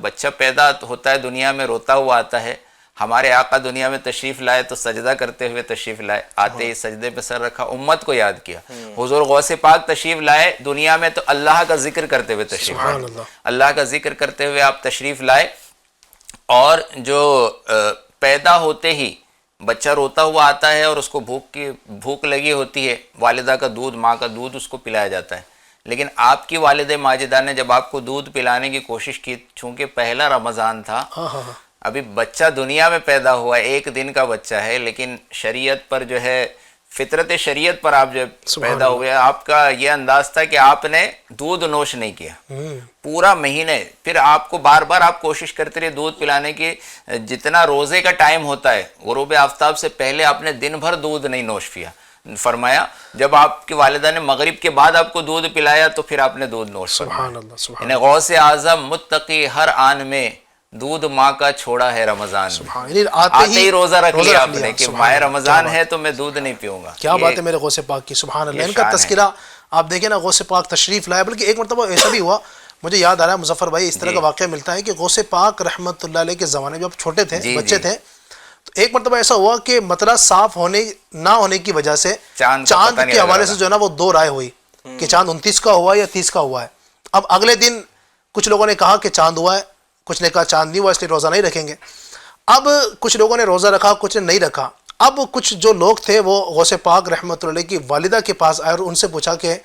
Speaker 4: بچہ پیدا ہوتا ہے دنیا میں روتا ہوا آتا ہے, ہمارے آقا دنیا میں تشریف لائے تو سجدہ کرتے ہوئے تشریف لائے, آتے ہی سجدے پہ سر رکھا, امت کو یاد کیا. حضور غوث پاک تشریف لائے دنیا میں تو اللہ کا ذکر کرتے ہوئے تشریف لائے, اللہ کا ذکر کرتے ہوئے آپ تشریف لائے. اور جو پیدا ہوتے ہی بچہ روتا ہوا آتا ہے اور اس کو بھوک لگی ہوتی ہے، والدہ کا دودھ، ماں کا دودھ اس کو پلایا جاتا ہے، لیکن آپ کی والدہ ماجدہ نے جب آپ کو دودھ پلانے کی کوشش کی، چونکہ پہلا رمضان تھا، ابھی بچہ دنیا میں پیدا ہوا ہے، 1 دن کا بچہ ہے، لیکن شریعت پر جو ہے، فطرت شریعت پر آپ جب پیدا ہوئے، آپ کا یہ انداز تھا کہ آپ نے دودھ نوش نہیں کیا پورا مہینے، پھر آپ کو بار بار آپ کوشش کرتے رہے دودھ پلانے کی، جتنا روزے کا ٹائم ہوتا ہے غروب آفتاب سے پہلے آپ نے دن بھر دودھ نہیں نوش کیا، فرمایا جب آپ کی والدہ نے مغرب کے بعد آپ کو دودھ پلایا تو پھر آپ نے دودھ نوش فرمایا۔
Speaker 1: سبحان اللہ، سبحان
Speaker 4: یعنی غوث اعظم متقی ہر آن میں دودھ ماں کا چھوڑا ہے رمضان میں، آتے ہی روزہ رکھ لیا آپ نے کہ ماہ رمضان ہے تو میں دودھ نہیں پیوں گا۔
Speaker 1: کیا بات ہے میرے غوث پاک کی، سبحان اللہ۔ ان کا تذکرہ آپ دیکھیں نا، غوث پاک تشریف لائے، بلکہ ایک مرتبہ ایسا بھی ہوا، مجھے یاد آ رہا ہے مظفر بھائی، اس طرح کا واقعہ ملتا ہے کہ غوث پاک رحمۃ اللہ علیہ کے زمانے میں جب چھوٹے تھے، بچے تھے، تو ایک مرتبہ ایسا ہوا کہ مطلع صاف نہ ہونے کی وجہ سے چاند کے حوالے سے جو ہے نا وہ 2 رائے ہوئی کہ چاند 29 کا ہوا یا 30 کا ہوا ہے۔ اب اگلے دن کچھ لوگوں نے کہا کہ چاند ہوا ہے، کچھ نے کہا چاند نہیں ہوا، اس لیے روزہ نہیں رکھیں گے۔ اب کچھ لوگوں نے روزہ رکھا، کچھ نے نہیں رکھا۔ اب کچھ جو لوگ تھے وہ غوث پاک رحمۃ اللہ علیہ کی والدہ کے پاس آئے اور ان سے پوچھا کہ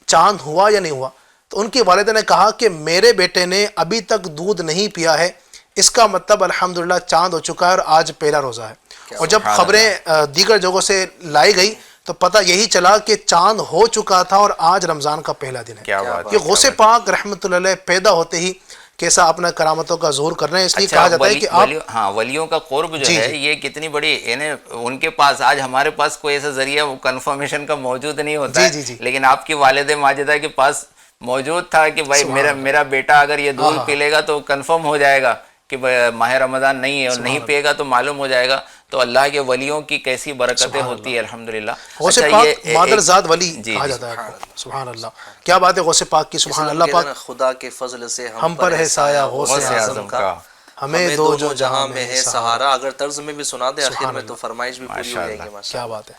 Speaker 1: چاند ہوا یا نہیں ہوا، تو ان کی والدہ نے کہا کہ میرے بیٹے نے ابھی تک دودھ نہیں پیا ہے، اس کا مطلب الحمدللہ چاند ہو چکا ہے اور آج پہلا روزہ ہے۔ اور جب خبریں دیگر جگہوں سے لائی گئی تو پتہ یہی چلا کہ چاند ہو چکا تھا اور آج رمضان کا پہلا دن ہے۔ یہ غوث پاک رحمۃ اللہ علیہ پیدا ہوتے ہی کیسا اپنا کرامتوں کا ظہور کرنا ہے، اس لیے کہا جاتا ہے کہ آپ
Speaker 4: ولیوں کا قرب جو ہے یہ کتنی بڑی، یعنی ان کے پاس آج ہمارے پاس کوئی ایسا ذریعہ کنفرمیشن کا موجود نہیں ہوتا ہے، لیکن آپ کی والد ماجدہ کے پاس موجود تھا کہ بھائی میرا بیٹا اگر یہ دودھ پی لے گا تو کنفرم ہو جائے گا کہ ماہ رمضان نہیں ہے، اور نہیں پیے گا تو معلوم ہو جائے گا۔ تو اللہ کے ولیوں کی کیسی برکتیں ہوتی ہے الحمدللہ۔
Speaker 1: غوث پاک مادر ذات ولی کہا جاتا ہے، سبحان اللہ۔ کیا بات ہے غوث پاک کی، سبحان اللہ۔ پاک
Speaker 2: خدا کے فضل سے
Speaker 1: ہم پر ہے سایہ غوث اعظم کا، ہمیں دو جو
Speaker 2: جہاں میں ہے سہارا۔ اگر طرز میں بھی سنا دے آخر میں تو فرمائش بھی پوری ہو جائے گی۔
Speaker 1: کیا بات ہے۔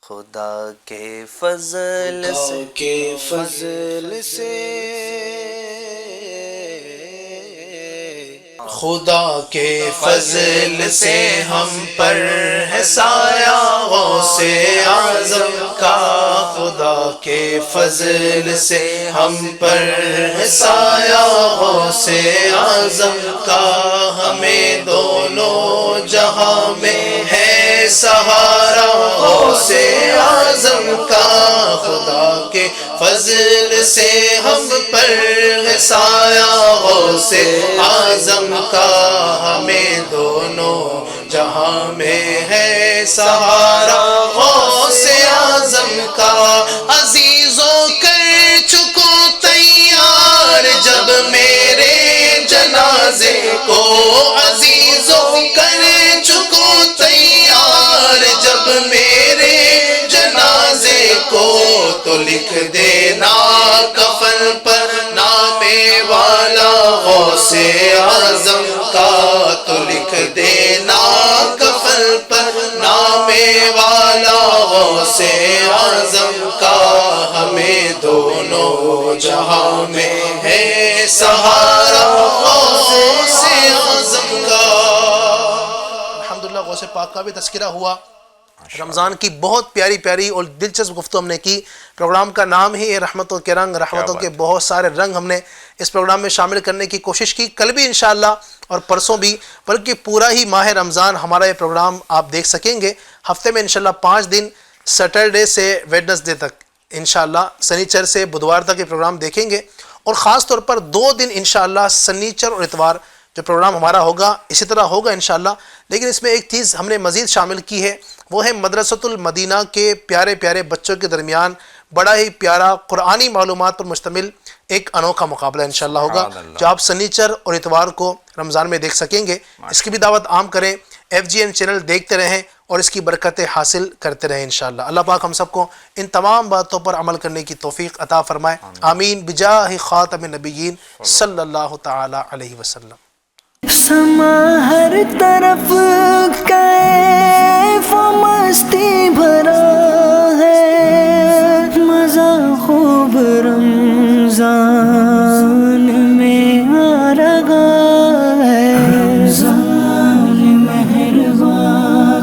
Speaker 2: خدا کے فضل سے
Speaker 1: خدا کے فضل سے ہم پر ہے سایہ غوث اعظم کا، خدا کے فضل سے ہم پر ہے سایہ غوث اعظم کا، ہمیں دونوں جہاں میں ہے سہارا غوث اعظم کا، خدا کے فضل سے ہم پر ہے سایہ غوث اعظم کا، ہمیں دونوں جہاں میں ہے سہارا غوث اعظم کا، عزیزوں کر چکو تیار جب میرے جنازے کو، عزیزوں کر چکو تیار جب میرے جنازے کو، تو لکھ دینا کفن پر نام والا غوث اعظم کا، تو لکھ دینا کفن پر نام والا غوث اعظم کا، ہمیں دونوں جہاں میں ہے سہارا غوث اعظم کا۔ الحمدللہ غوث پاک کا بھی تذکرہ ہوا۔ رمضان کی بہت پیاری پیاری اور دلچسپ گفتگو ہم نے کی۔ پروگرام کا نام ہی ہے رحمتوں کے رنگ، رحمتوں کے بہت سارے رنگ ہم نے اس پروگرام میں شامل کرنے کی کوشش کی۔ کل بھی انشاءاللہ اور پرسوں بھی، بلکہ پورا ہی ماہ رمضان ہمارا یہ پروگرام آپ دیکھ سکیں گے۔ ہفتے میں انشاءاللہ 5 دن، سیٹرڈے سے ویڈنسڈے تک انشاءاللہ، سنیچر سے بدوار تک یہ پروگرام دیکھیں گے، اور خاص طور پر 2 دن انشاءاللہ سنیچر اور اتوار جو پروگرام ہمارا ہوگا اسی طرح ہوگا انشاءاللہ۔ لیکن اس میں ایک چیز ہم نے مزید شامل کی ہے، وہ ہے مدرسۃ المدینہ کے پیارے پیارے بچوں کے درمیان بڑا ہی پیارا قرآنی معلومات پر مشتمل ایک انوکھا مقابلہ انشاءاللہ ہوگا، جو آپ سنیچر اور اتوار کو رمضان میں دیکھ سکیں گے۔ اس کی بھی دعوت عام کریں، FGN چینل دیکھتے رہیں اور اس کی برکتیں حاصل کرتے رہیں انشاءاللہ۔ اللہ پاک ہم سب کو ان تمام باتوں پر عمل کرنے کی توفیق عطا فرمائے، آمین، بجاہ خاتم النبیین صلی اللہ تعالی علیہ وسلم۔
Speaker 9: سما ہر طرف کیف و مستی بھرا ہے، مزہ خوب رمضان میں آ رہا ہے، رمضان مہربان